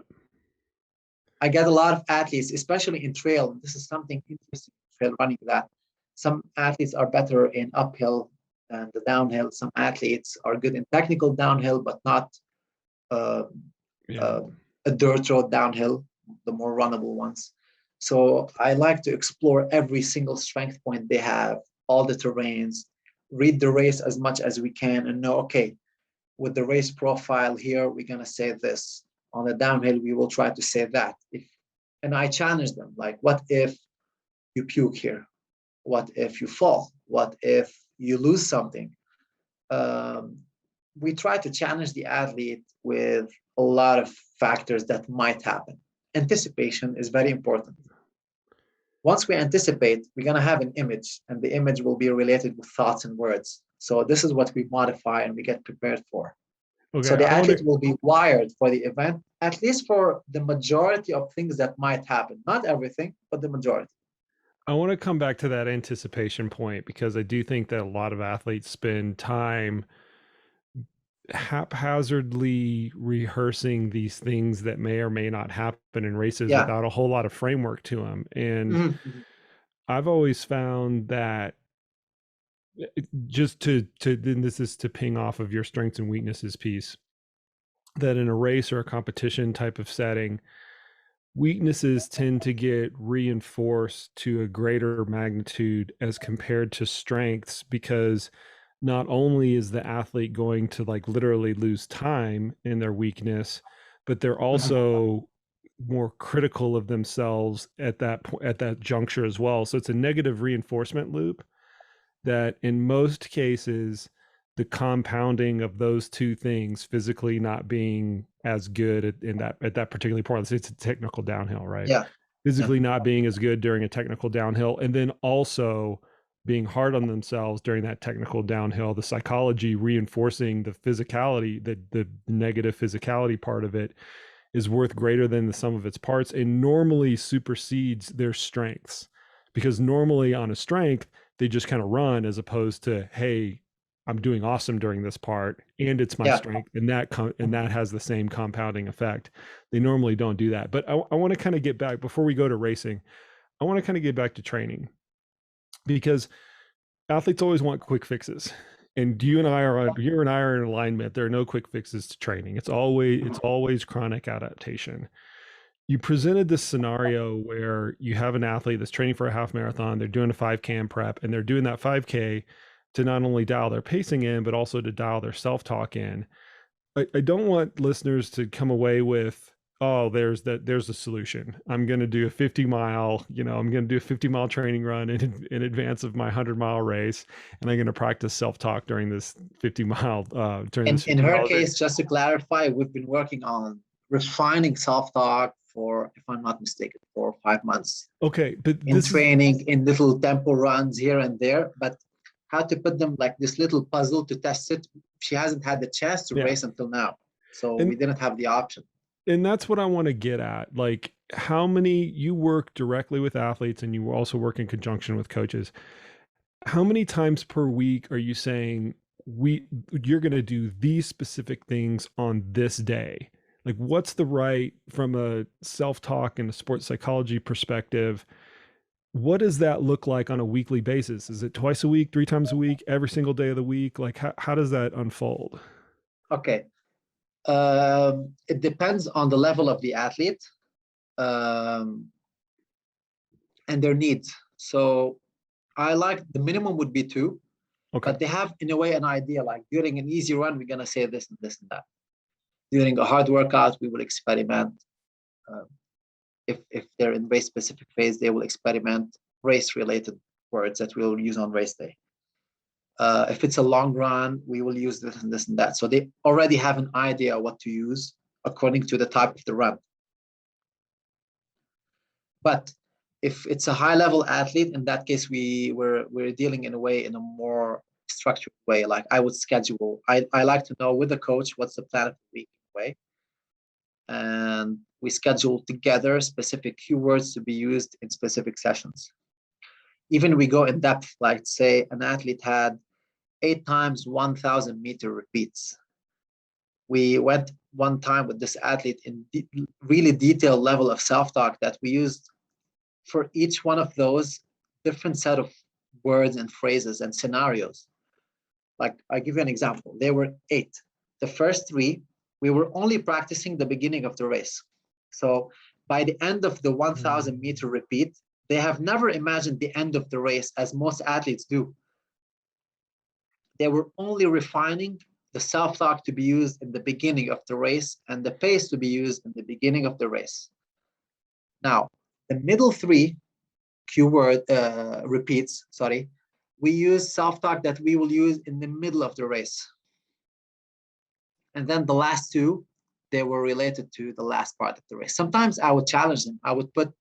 I get a lot of athletes, especially in trail. This is something interesting in trail running, that some athletes are better in uphill than the downhill. Some athletes are good in technical downhill, but not a dirt road downhill, the more runnable ones. So I like to explore every single strength point they have, all the terrains, read the race as much as we can and know, okay, with the race profile here, we're going to say this. On the downhill, we will try to say that. And I challenge them, like, what if you puke here? What if you fall? What if you lose something? We try to challenge the athlete with a lot of factors that might happen. Anticipation is very important. Once we anticipate, we're going to have an image, and the image will be related with thoughts and words. So this is what we modify and we get prepared for. Okay, so the athlete will be wired for the event, at least for the majority of things that might happen. Not everything, but the majority.
I want to come back to that anticipation point, because I do think that a lot of athletes spend time haphazardly rehearsing these things that may or may not happen in races without a whole lot of framework to them. And I've always found that, just to then this is to ping off of your strengths and weaknesses piece, that in a race or a competition type of setting, weaknesses tend to get reinforced to a greater magnitude as compared to strengths, because not only is the athlete going to like literally lose time in their weakness, but they're also more critical of themselves at that juncture as well. So it's a negative reinforcement loop that in most cases, the compounding of those two things, physically not being as good at that particular point, it's a technical downhill, right?
Yeah.
Physically not being as good during a technical downhill, and then also being hard on themselves during that technical downhill, the psychology reinforcing the physicality, the negative physicality part of it is worth greater than the sum of its parts, and normally supersedes their strengths. Because normally on a strength, they just kind of run, as opposed to, hey, I'm doing awesome during this part, and it's my strength, and that has the same compounding effect. They normally don't do that. But I want to kind of get back, before we go to racing, I want to kind of get back to training, because athletes always want quick fixes. And you and I are in alignment. There are no quick fixes to training. It's always chronic adaptation. You presented this scenario where you have an athlete that's training for a half marathon, they're doing a 5K prep, and they're doing that 5K to not only dial their pacing in, but also to dial their self-talk in. I don't want listeners to come away with, oh, there's a solution. I'm going to do a 50-mile, I'm going to do a 50-mile training run in advance of my 100-mile race, and I'm going to practice self-talk during this 50-mile.
In her case, just to clarify, we've been working on refining self-talk for, if I'm not mistaken, 4 or 5 months.
Okay, but
in training, in little tempo runs here and there, but how to put them like this little puzzle to test it. She hasn't had the chance to race until now, so we didn't have the option.
And that's what I want to get at. Like, how many, you work directly with athletes and you also work in conjunction with coaches. How many times per week are you saying you're going to do these specific things on this day? Like, what's the right, from a self-talk and a sports psychology perspective, what does that look like on a weekly basis? Is it twice a week, 3 times a week, every single day of the week? Like, how does that unfold?
Okay. It depends on the level of the athlete um, and their needs. So I like the minimum would be two,
Okay.
but they have in a way an idea, like during an easy run, we're gonna say this and this and that. During a hard workout, we will experiment. Uh, if they're in race specific phase, they will experiment race related words that we'll use on race day. If it's a long run, we will use this and this and that. So they already have an idea what to use according to the type of the run. But if it's a high level athlete, in that case, we're dealing in a way, in a more structured way. Like I would schedule, I like to know with the coach what's the plan of the week way. And we schedule together specific keywords to be used in specific sessions. Even we go in depth, like say an athlete had 8 times 1,000 meter repeats. We went one time with this athlete in really detailed level of self-talk that we used for each one of those different set of words and phrases and scenarios. Like I give you an example. There were 8. The first 3, we were only practicing the beginning of the race. So by the end of the 1,000 meter repeat, they have never imagined the end of the race as most athletes do. They were only refining the self-talk to be used in the beginning of the race and the pace to be used in the beginning of the race. Now, the middle 3 keyword repeats, we use self-talk that we will use in the middle of the race. And then the last 2, they were related to the last part of the race. Sometimes I would challenge them. I would put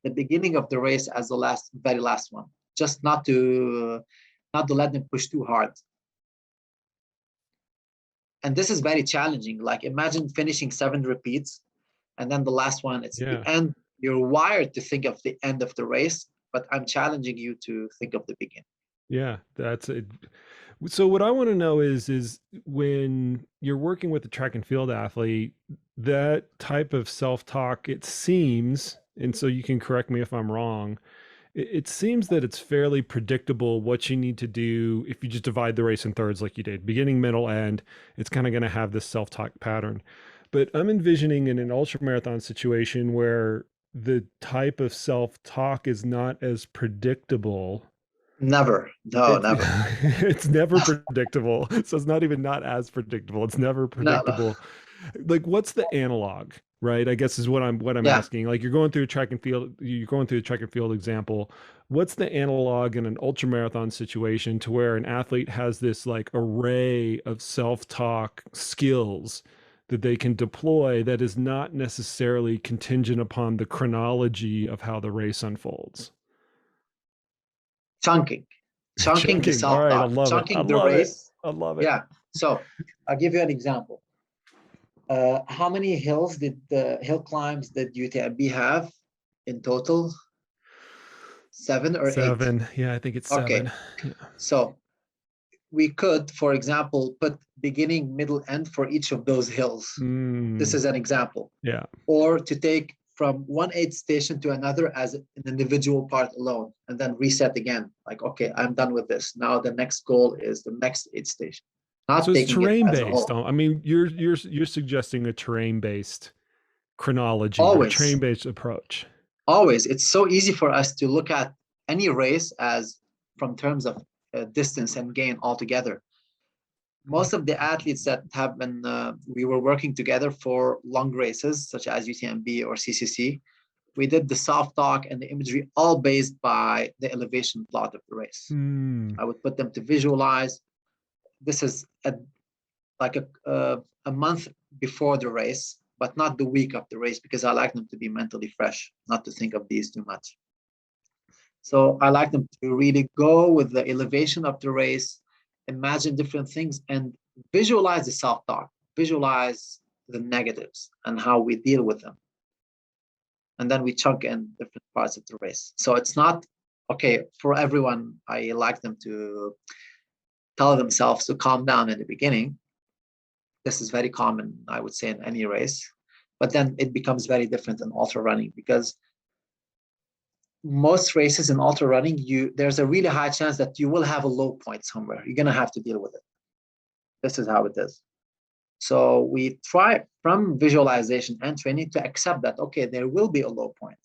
the beginning of the race as the very last one, just not to let them push too hard. And this is very challenging. Like imagine finishing 7 repeats and then the last one, it's the end. You're wired to think of the end of the race, but I'm challenging you to think of the beginning.
Yeah, that's it. So what I want to know is when you're working with a track and field athlete, that type of self-talk, it seems, and so you can correct me if I'm wrong, it seems that it's fairly predictable what you need to do if you just divide the race in thirds like you did, beginning, middle, end. It's kind of going to have this self-talk pattern. But I'm envisioning in an ultramarathon situation where the type of self-talk is not as predictable.
Never. No, never.
It's never predictable. So it's not even not as predictable. It's never predictable. No. Like, what's the analog, right? I guess is what I'm asking. Like you're going through a track and field example. What's the analog in an ultramarathon situation to where an athlete has this like array of self-talk skills that they can deploy that is not necessarily contingent upon the chronology of how the race unfolds?
Chunking the self-talk,
right, I love
chunking
it.
the race.
I love it.
Yeah. So I'll give you an example. How many hill climbs did UTMB have in total? 7 or 8?
7. Yeah, I think it's 7.
Okay. Yeah. So we could, for example, put beginning, middle, end for each of those hills. This is an example.
Yeah.
Or to take from one aid station to another as an individual part alone, and then reset again. Like, okay, I'm done with this. Now the next goal is the next aid station. Not
so it's terrain-based.
I
mean, you're suggesting a terrain-based chronology,
always.
A terrain-based approach.
Always. It's so easy for us to look at any race as from terms of distance and gain altogether. Most of the athletes that have been, we were working together for long races, such as UTMB or CCC, we did the self-talk and the imagery all based by the elevation plot of the race. I would put them to visualize. This is like a month before the race, but not the week of the race, because I like them to be mentally fresh, not to think of these too much. So I like them to really go with the elevation of the race, imagine different things, and visualize the self-talk, visualize the negatives and how we deal with them. and then we chunk in different parts of the race. So it's not okay for everyone. I like them to tell themselves to calm down in the beginning. This is very common, I would say, in any race. But then it becomes very different in ultra running because most races in ultra running, there's a really high chance that you will have a low point somewhere. You're gonna have to deal with it. This is how it is. So we try from visualization and training to accept that, okay, there will be a low point.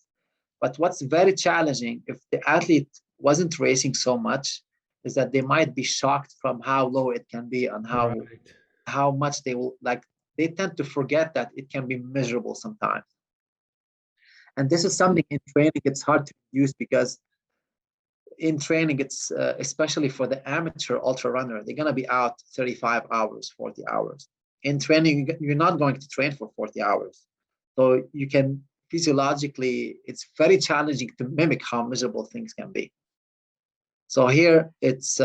But what's very challenging if the athlete wasn't racing so much is that they might be shocked from how low it can be and how much they will like. They tend to forget that it can be miserable sometimes. And this is something in training it's hard to use because in training it's especially for the amateur ultra runner, they're going to be out 35 hours, 40 hours. In training, you're not going to train for 40 hours. So you can physiologically, it's very challenging to mimic how miserable things can be. So here it's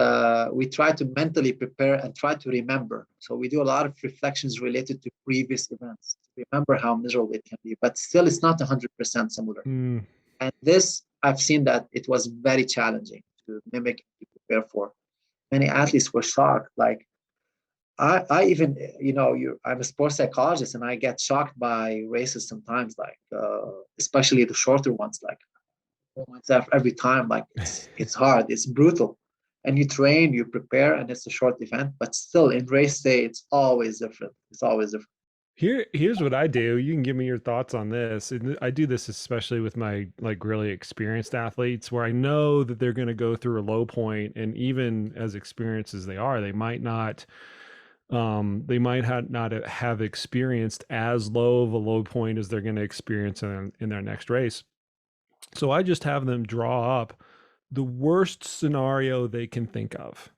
we try to mentally prepare and try to remember. So we do a lot of reflections related to previous events to remember how miserable it can be, but still it's not 100% similar. And this, I've seen that it was very challenging to mimic and to prepare for. Many athletes were shocked. Like I even, I'm a sports psychologist and I get shocked by races sometimes, like especially the shorter ones, like myself every time, like it's hard, it's brutal. And you train, you prepare, and it's a short event, but still in race day, it's always different. It's always different.
Here's what I do. You can give me your thoughts on this. And I do this especially with my like really experienced athletes where I know that they're going to go through a low point, and even as experienced as they are, they might not not have experienced as low of a low point as they're going to experience in their next race. So I just have them draw up the worst scenario they can think of,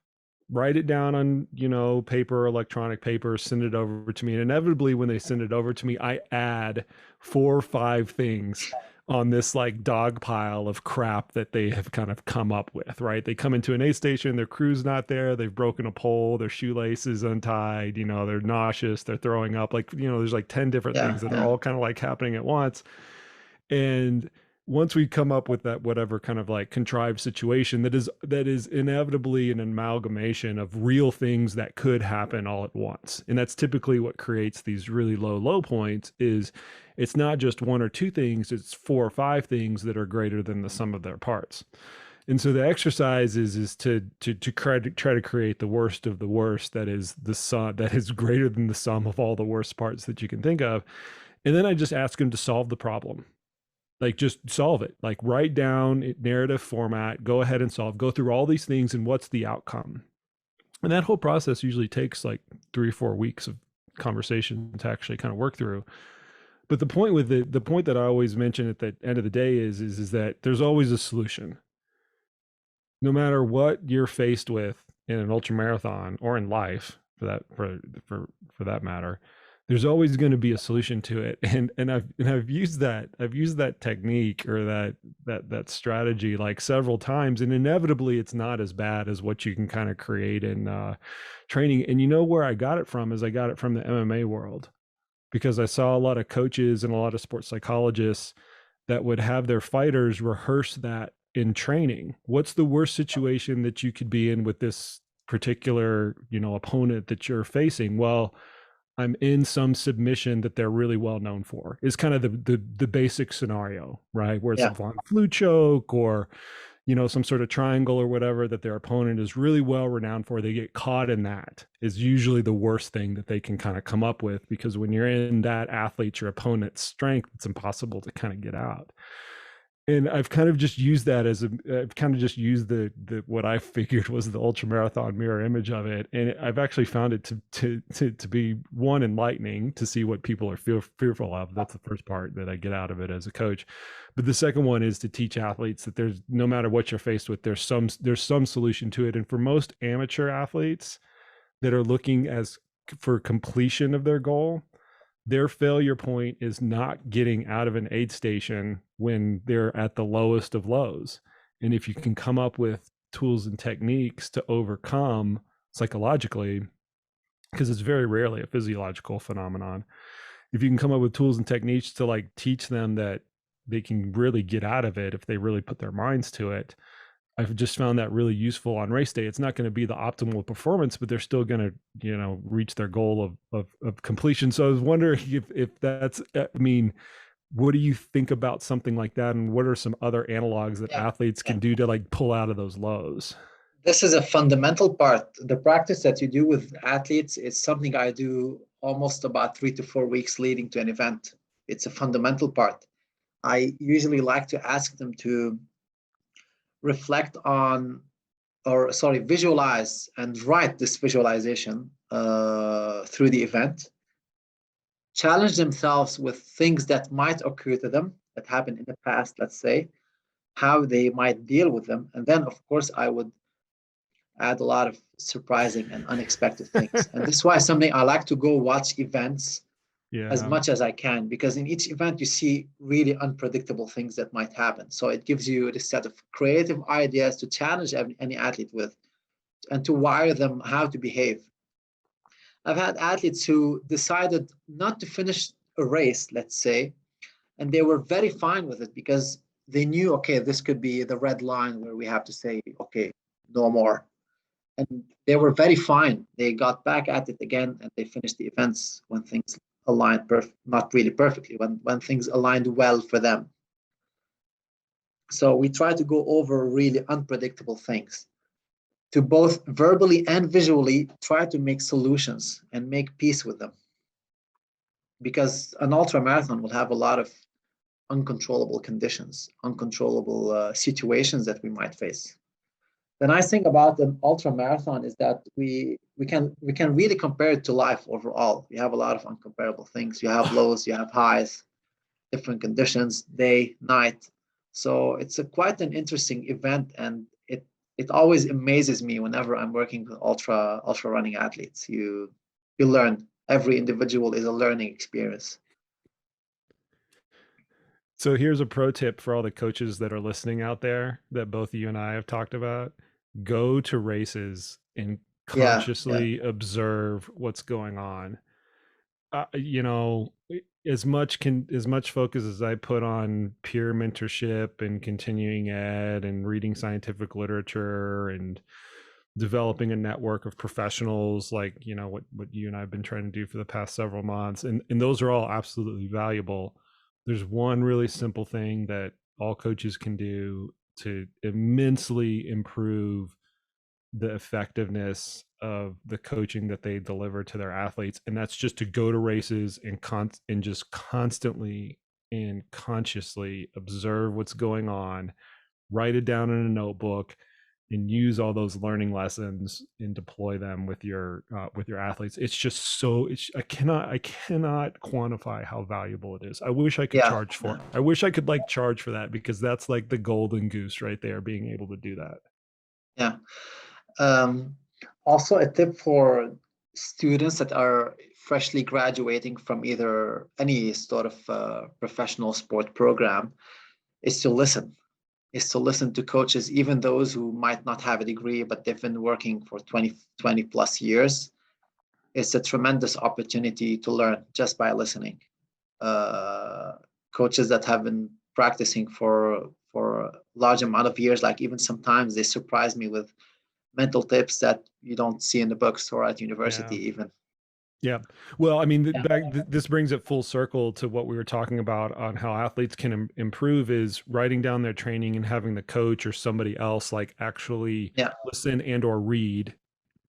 write it down on, paper, electronic paper, send it over to me. And inevitably when they send it over to me, I add 4 or 5 things on this like dog pile of crap that they have kind of come up with, right? They come into an aid station, their crew's not there, they've broken a pole, their shoelace is untied, they're nauseous, they're throwing up, like, there's like 10 different things that are all kind of like happening at once. And once we come up with that whatever kind of like contrived situation that is inevitably an amalgamation of real things that could happen all at once, and that's typically what creates these really low points, is it's not just 1 or 2 things, it's 4 or 5 things that are greater than the sum of their parts. And so the exercise is to try to create the worst of the worst, that is the sum, that is greater than the sum of all the worst parts that you can think of. And then I just ask them to solve the problem. Like just solve it, like write down narrative format, go ahead and solve, go through all these things and what's the outcome. And that whole process usually takes like 3 or 4 weeks of conversation to actually kind of work through. But the point with the point that I always mention at the end of the day is that there's always a solution. No matter what you're faced with in an ultramarathon or in life for that matter, there's always going to be a solution to it. And I've used that technique or that strategy like several times, and inevitably it's not as bad as what you can kind of create in training. And where I got it from is I got it from the MMA world, because I saw a lot of coaches and a lot of sports psychologists that would have their fighters rehearse that in training. What's the worst situation that you could be in with this particular, opponent that you're facing? Well, I'm in some submission that they're really well known for, is kind of the basic scenario, right? Where it's a von Flue choke or, some sort of triangle or whatever that their opponent is really well renowned for. They get caught in that is usually the worst thing that they can kind of come up with, because when you're in that athlete's, your opponent's strength, it's impossible to kind of get out. And I've kind of just used that the what I figured was the ultramarathon mirror image of it, and I've actually found it to be, one, enlightening to see what people are fearful of. That's the first part that I get out of it as a coach. But the second one is to teach athletes that there's, no matter what you're faced with, there's some solution to it. And for most amateur athletes that are looking for completion of their goal, their failure point is not getting out of an aid station when they're at the lowest of lows. And if you can come up with tools and techniques to overcome psychologically, because it's very rarely a physiological phenomenon, if you can come up with tools and techniques to like teach them that they can really get out of it if they really put their minds to it. I've just found that really useful on race day. It's not going to be the optimal performance, but they're still going to, reach their goal of completion. So I was wondering if that's, I mean, what do you think about something like that? And what are some other analogs that
Yeah,
athletes
yeah.
can do to like pull out of those lows?
This is a fundamental part. The practice that you do with athletes is something I do almost about 3 to 4 weeks leading to an event. It's a fundamental part. I usually like to ask them to reflect on, or sorry, visualize and write this visualization through the event, challenge themselves with things that might occur to them that happened in the past, let's say, how they might deal with them. And then, of course, I would add a lot of surprising and unexpected things. And this is why something I like to go watch events as
Yeah.
much as I can, because in each event you see really unpredictable things that might happen. So it gives you this set of creative ideas to challenge any athlete with and to wire them how to behave. I've had athletes who decided not to finish a race, let's say, and they were very fine with it because they knew, okay, this could be the red line where we have to say, okay, no more. And they were very fine. They got back at it again and they finished the events when things aligned not really perfectly, when things aligned well for them. So we try to go over really unpredictable things to both verbally and visually try to make solutions and make peace with them. Because an ultra marathon will have a lot of uncontrollable conditions, uncontrollable situations that we might face. The nice thing about an ultra marathon is that we can really compare it to life overall. We have a lot of uncomparable things. You have lows, you have highs, different conditions, day, night. So it's quite an interesting event, and it always amazes me whenever I'm working with ultra running athletes. You learn. Every individual is a learning experience.
So here's a pro tip for all the coaches that are listening out there that both you and I have talked about. Go to races and
Yeah, yeah,
consciously observe what's going on. You know, as much focus as I put on peer mentorship and continuing ed and reading scientific literature and developing a network of professionals, like what you and I've been trying to do for the past several months, and those are all absolutely valuable. There's one really simple thing that all coaches can do to immensely improve the effectiveness of the coaching that they deliver to their athletes, and that's just to go to races and just constantly and consciously observe what's going on, write it down in a notebook, and use all those learning lessons and deploy them with your athletes. It's just so I cannot quantify how valuable it is. I wish I could
yeah,
charge for
yeah.
it. I wish I could like charge for that, because that's like the golden goose right there, being able to do that.
Yeah. Um, Also, a tip for students that are freshly graduating from either any sort of professional sport program is to listen. Is to listen to coaches, even those who might not have a degree, but they've been working for 20 plus years. It's a tremendous opportunity to learn just by listening. Uh, Coaches that have been practicing for a large amount of years, like even sometimes they surprise me with mental tips that you don't see in the books or at university
Yeah.
even.
Yeah. Well, I mean,
Yeah,
this brings it full circle to what we were talking about on how athletes can improve, is writing down their training and having the coach or somebody else like actually
yeah,
listen and or read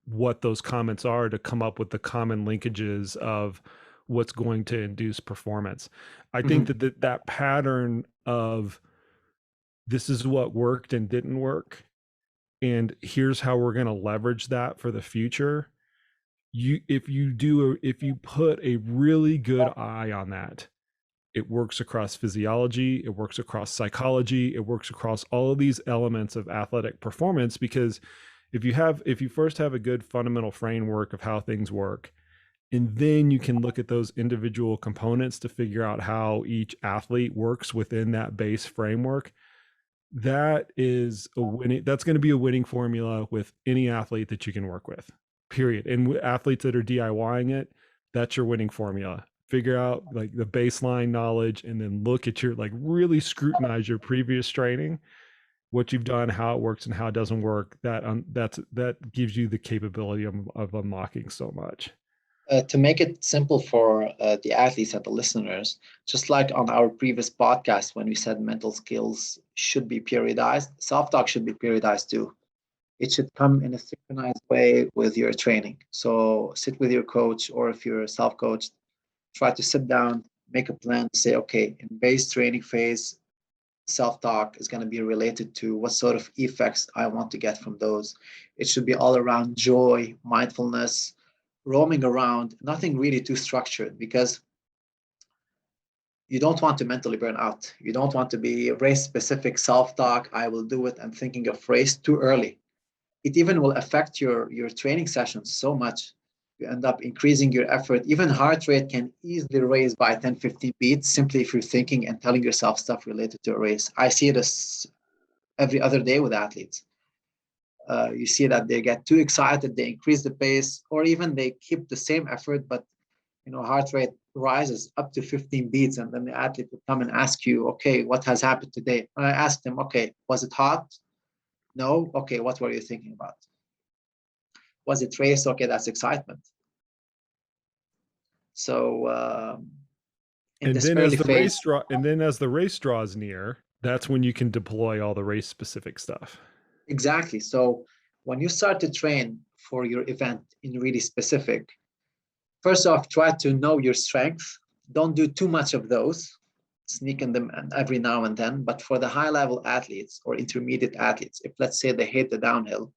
what those comments are to come up with the common linkages of what's going to induce performance. I think
mhm,
that pattern of this is what worked and didn't work, and here's how we're going to leverage that for the future. If you put a really good eye on that, it works across physiology, it works across psychology, it works across all of these elements of athletic performance. Because if you first have a good fundamental framework of how things work, and then you can look at those individual components to figure out how each athlete works within that base framework, that's going to be a winning formula with any athlete that you can work with, period. And athletes that are DIYing it, that's your winning formula. figure out like the baseline knowledge, and then look at your, like, really scrutinize your previous training, what you've done, how it works and how it doesn't work. That gives you the capability of unlocking so much.
To make it simple for the athletes and the listeners, just like on our previous podcast when we said mental skills should be periodized, self-talk should be periodized too. It should come in a synchronized way with your training. So sit with your coach, or if you're self-coached, try to sit down, make a plan, say, okay, in base training phase, self-talk is going to be related to what sort of effects I want to get from those. It should be all around joy, mindfulness, roaming around, nothing really too structured, because you don't want to mentally burn out. You don't want to be race specific self-talk, I will do it, and thinking of race too early. It even will affect your training sessions so much. You end up increasing your effort. Even heart rate can easily raise by 10, 15 beats simply if you're thinking and telling yourself stuff related to a race. I see this every other day with athletes. You see that they get too excited, they increase the pace, or even they keep the same effort, but heart rate rises up to 15 beats, and then the athlete would come and ask you, okay, what has happened today? And I asked them, okay, was it hot? No. Okay, what were you thinking about? Was it race? Okay, that's excitement. So in
And
this
then
early phase,
as the race draws near, that's when you can deploy all the race specific stuff.
exactly. So when you start to train for your event in really specific, first off, try to know your strengths. Don't do too much of those, sneaking them every now and then. But for the high level athletes or intermediate athletes, if let's say they hate the downhill,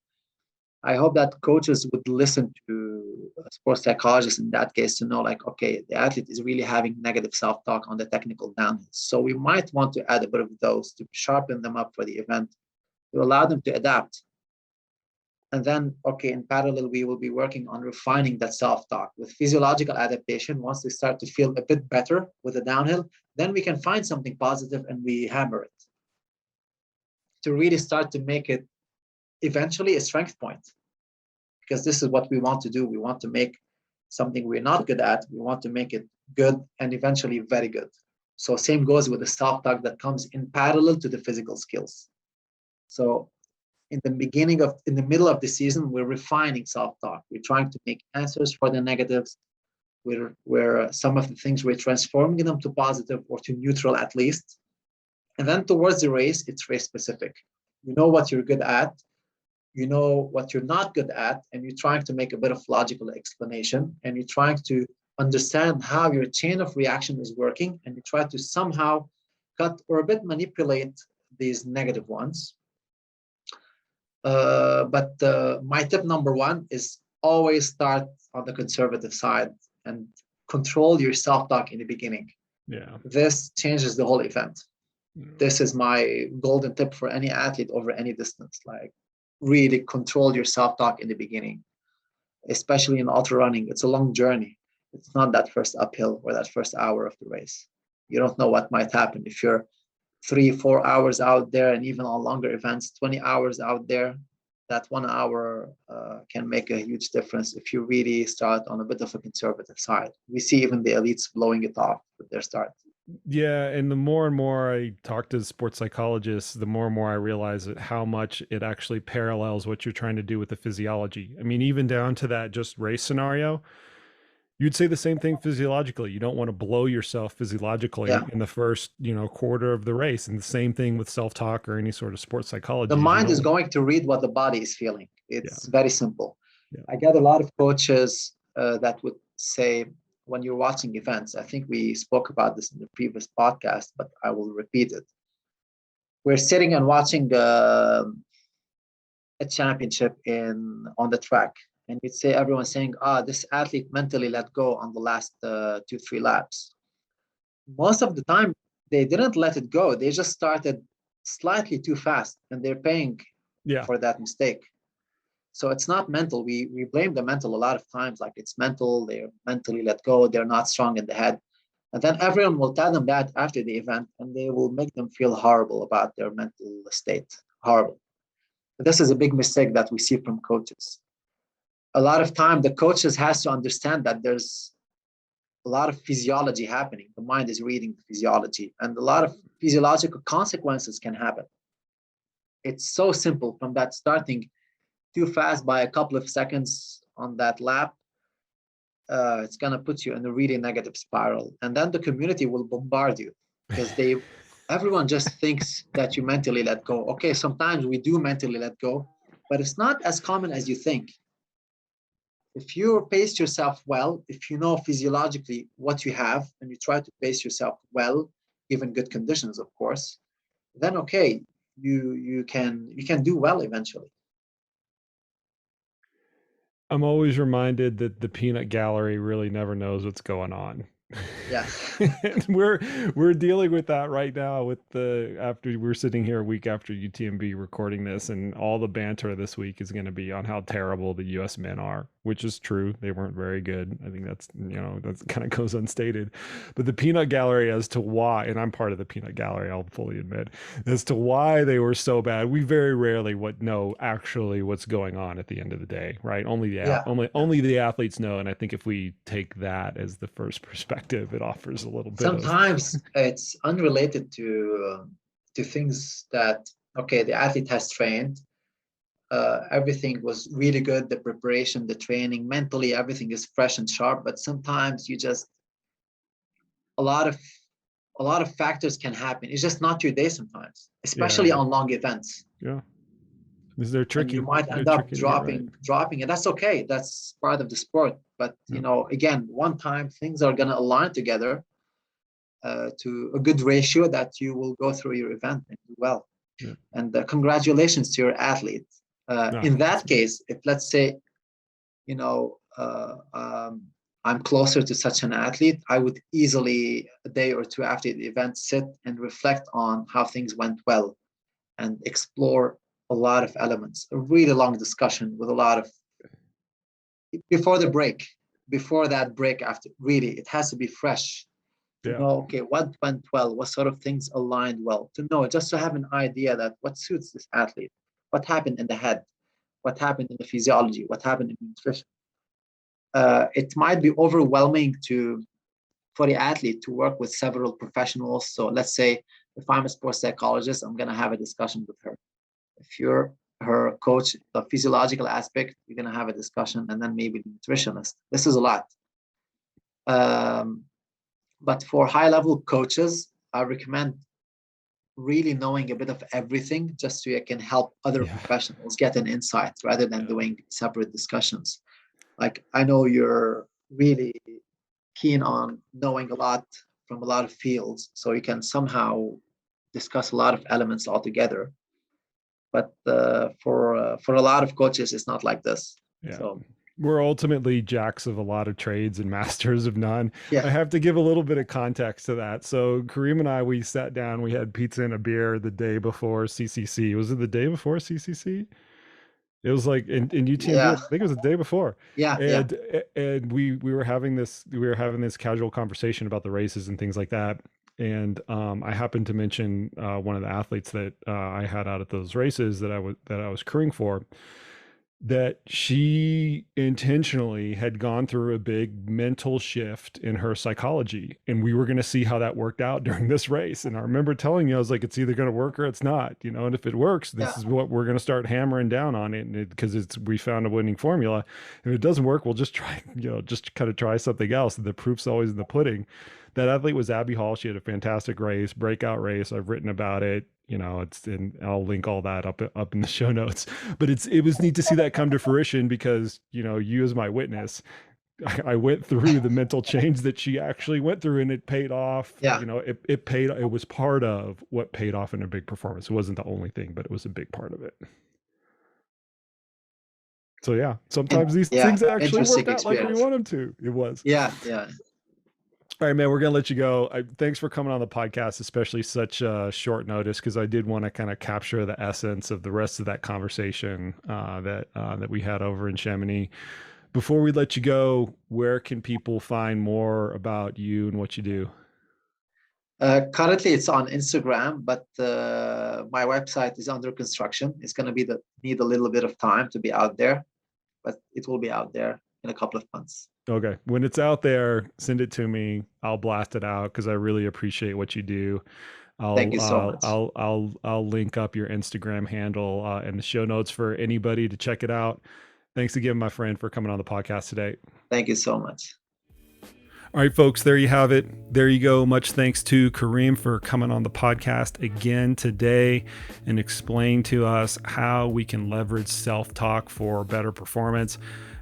I hope that coaches would listen to sports psychologists in that case to know, like, okay, the athlete is really having negative self-talk on the technical downhill. So we might want to add a bit of those to sharpen them up for the event, to allow them to adapt. And then, okay, in parallel, we will be working on refining that self-talk with physiological adaptation. Once they start to feel a bit better with the downhill, then we can find something positive and we hammer it to really start to make it eventually a strength point. Because this is what we want to do. We want to make something we're not good at, we want to make it good and eventually very good. So same goes with the self-talk that comes in parallel to the physical skills. So in the middle of the season, we're refining self-talk. We're trying to make answers for the negatives. Where some of the things we're transforming them to positive or to neutral at least. And then towards the race, it's race specific. You know what you're good at, you know what you're not good at, and you're trying to make a bit of logical explanation, and you're trying to understand how your chain of reaction is working, and you try to somehow cut or a bit manipulate these negative ones. But my tip number one is always start on the conservative side and control your self-talk in the beginning.
Yeah.
This changes the whole event. This is my golden tip for any athlete over any distance. Like, really control your self-talk in the beginning, especially in ultra running. It's a long journey. It's not that first uphill or that first hour of the race. You don't know what might happen if you're 3-4 hours out there, and even on longer events, 20 hours out there. That 1 hour can make a huge difference if you really start on a bit of a conservative side. We see even the elites blowing it off with their start.
Yeah, and the more and more I talk to sports psychologists, the more and more I realize how much it actually parallels what you're trying to do with the physiology. I mean, even down to that just race scenario, you'd say the same thing physiologically. You don't want to blow yourself physiologically in the first, quarter of the race. And the same thing with self-talk or any sort of sports psychology.
The mind is going to read what the body is feeling. It's very simple.
Yeah.
I get a lot of coaches that would say, when you're watching events, I think we spoke about this in the previous podcast, but I will repeat it. We're sitting and watching a championship on the track, and you'd say everyone's saying, this athlete mentally let go on the last 2-3 laps. Most of the time, they didn't let it go. They just started slightly too fast, and they're paying for that mistake. So it's not mental. We blame the mental a lot of times, like it's mental, they're mentally let go, they're not strong in the head. And then everyone will tell them that after the event, and they will make them feel horrible about their mental state. Horrible. But this is a big mistake that we see from coaches. A lot of time, the coaches has to understand that there's a lot of physiology happening. The mind is reading the physiology, and a lot of physiological consequences can happen. It's so simple from that starting too fast by a couple of seconds on that lap. It's going to put you in a really negative spiral. And then the community will bombard you because everyone just thinks that you mentally let go. Okay, sometimes we do mentally let go, but it's not as common as you think. If you pace yourself well, if you know physiologically what you have and you try to pace yourself well, given good conditions, of course, then okay, you can do well eventually.
I'm always reminded that the peanut gallery really never knows what's going on.
Yeah.
And we're dealing with that right now with after we're sitting here a week after UTMB recording this, and all the banter this week is going to be on how terrible the US men are, which is true. They weren't very good. I think that's kind of goes unstated. But the peanut gallery as to why, and I'm part of the peanut gallery, I'll fully admit, as to why they were so bad. We very rarely know actually what's going on at the end of the day, right? Only the athletes know. And I think if we take that as the first perspective, it offers a little bit.
Sometimes it's unrelated to things that, okay, the athlete has trained. Everything was really good. The preparation, the training, mentally, everything is fresh and sharp. But sometimes a lot of factors can happen. It's just not your day sometimes, especially on long events.
Yeah. They're tricky.
And you might end up dropping, and that's okay. That's part of the sport. But again, one time things are gonna align together to a good ratio that you will go through your event and do well.
Yeah.
And congratulations to your athlete. In that case, if let's say, I'm closer to such an athlete, I would easily, a day or two after the event, sit and reflect on how things went well and explore a lot of elements, a really long discussion with a lot of, before that break, after, really, it has to be fresh. To know, okay, what went well, what sort of things aligned well, to know, just to have an idea that what suits this athlete, what happened in the head, what happened in the physiology, what happened in nutrition. It might be overwhelming for the athlete to work with several professionals. So let's say if I'm a sports psychologist, I'm going to have a discussion with her. If you're her coach, the physiological aspect, you're going to have a discussion, and then maybe the nutritionist. This is a lot. But for high-level coaches, I recommend really knowing a bit of everything, just so you can help other professionals get an insight rather than doing separate discussions. Like, I know you're really keen on knowing a lot from a lot of fields, so you can somehow discuss a lot of elements altogether. But for a lot of coaches, it's not like this.
Yeah.
So
we're ultimately jacks of a lot of trades and masters of none.
Yeah.
I have to give a little bit of context to that. So Karim and I, we sat down, we had pizza and a beer the day before CCC. Was it the day before CCC? It was like in UTMB,
Yeah.
I think it was the day before.
Yeah.
And we were having this casual conversation about the races and things like that. And I happened to mention one of the athletes that I had out at those races that I was crewing for, that she intentionally had gone through a big mental shift in her psychology, and we were going to see how that worked out during this race. And I remember telling you, I was like, it's either going to work or it's not, and if it works, this is what we're going to start hammering down on it, because we found a winning formula. If it doesn't work, we'll just try, just kind of try something else. The proof's always in the pudding. That athlete was Abby Hall. She had a fantastic race, breakout race. I've written about it. I'll link all that up in the show notes. But it was neat to see that come to fruition, because you as my witness, I went through the mental change that she actually went through, and it paid off.
Yeah.
It was part of what paid off in a big performance. It wasn't the only thing, but it was a big part of it. So yeah, sometimes these things actually work out like we want them to. It was.
Yeah.
All right, man, we're going to let you go. Thanks for coming on the podcast, especially such short notice, because I did want to kind of capture the essence of the rest of that conversation that we had over in Chamonix. Before we let you go, where can people find more about you and what you do?
Currently, it's on Instagram, but my website is under construction. It's going to need a little bit of time to be out there, but it will be out there. in a couple of months.
Okay. When it's out there, send it to me. I'll blast it out because I really appreciate what you do.
Thank you so much.
I'll link up your Instagram handle in the show notes for anybody to check it out. Thanks again, my friend, for coming on the podcast today.
Thank you so much.
All right, folks, there you have it. There you go. Much thanks to Karim for coming on the podcast again today and explain to us how we can leverage self-talk for better performance.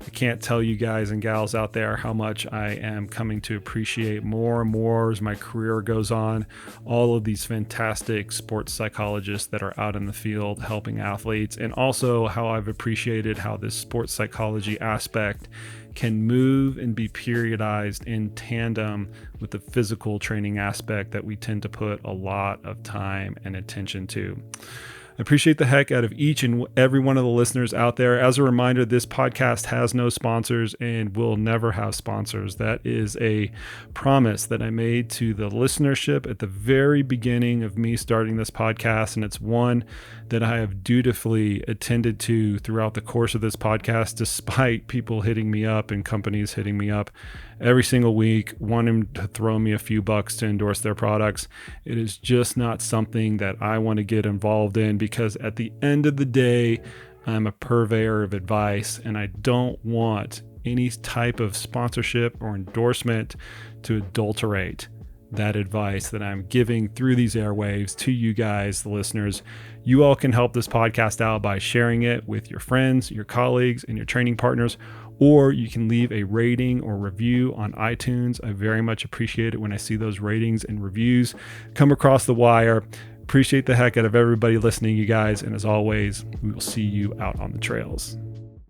I can't tell you guys and gals out there how much I am coming to appreciate more and more as my career goes on. All of these fantastic sports psychologists that are out in the field helping athletes, and also how I've appreciated how this sports psychology aspect can move and be periodized in tandem with the physical training aspect that we tend to put a lot of time and attention to. I appreciate the heck out of each and every one of the listeners out there. As a reminder, this podcast has no sponsors and will never have sponsors. That is a promise that I made to the listenership at the very beginning of me starting this podcast, and it's one that I have dutifully attended to throughout the course of this podcast, despite people hitting me up and companies hitting me up every single week, wanting to throw me a few bucks to endorse their products. It is just not something that I want to get involved in, because at the end of the day, I'm a purveyor of advice, and I don't want any type of sponsorship or endorsement to adulterate that advice that I'm giving through these airwaves to you guys, the listeners. You all can help this podcast out by sharing it with your friends, your colleagues, and your training partners, or you can leave a rating or review on iTunes. I very much appreciate it when I see those ratings and reviews come across the wire. Appreciate the heck out of everybody listening, you guys. And as always, we will see you out on the trails.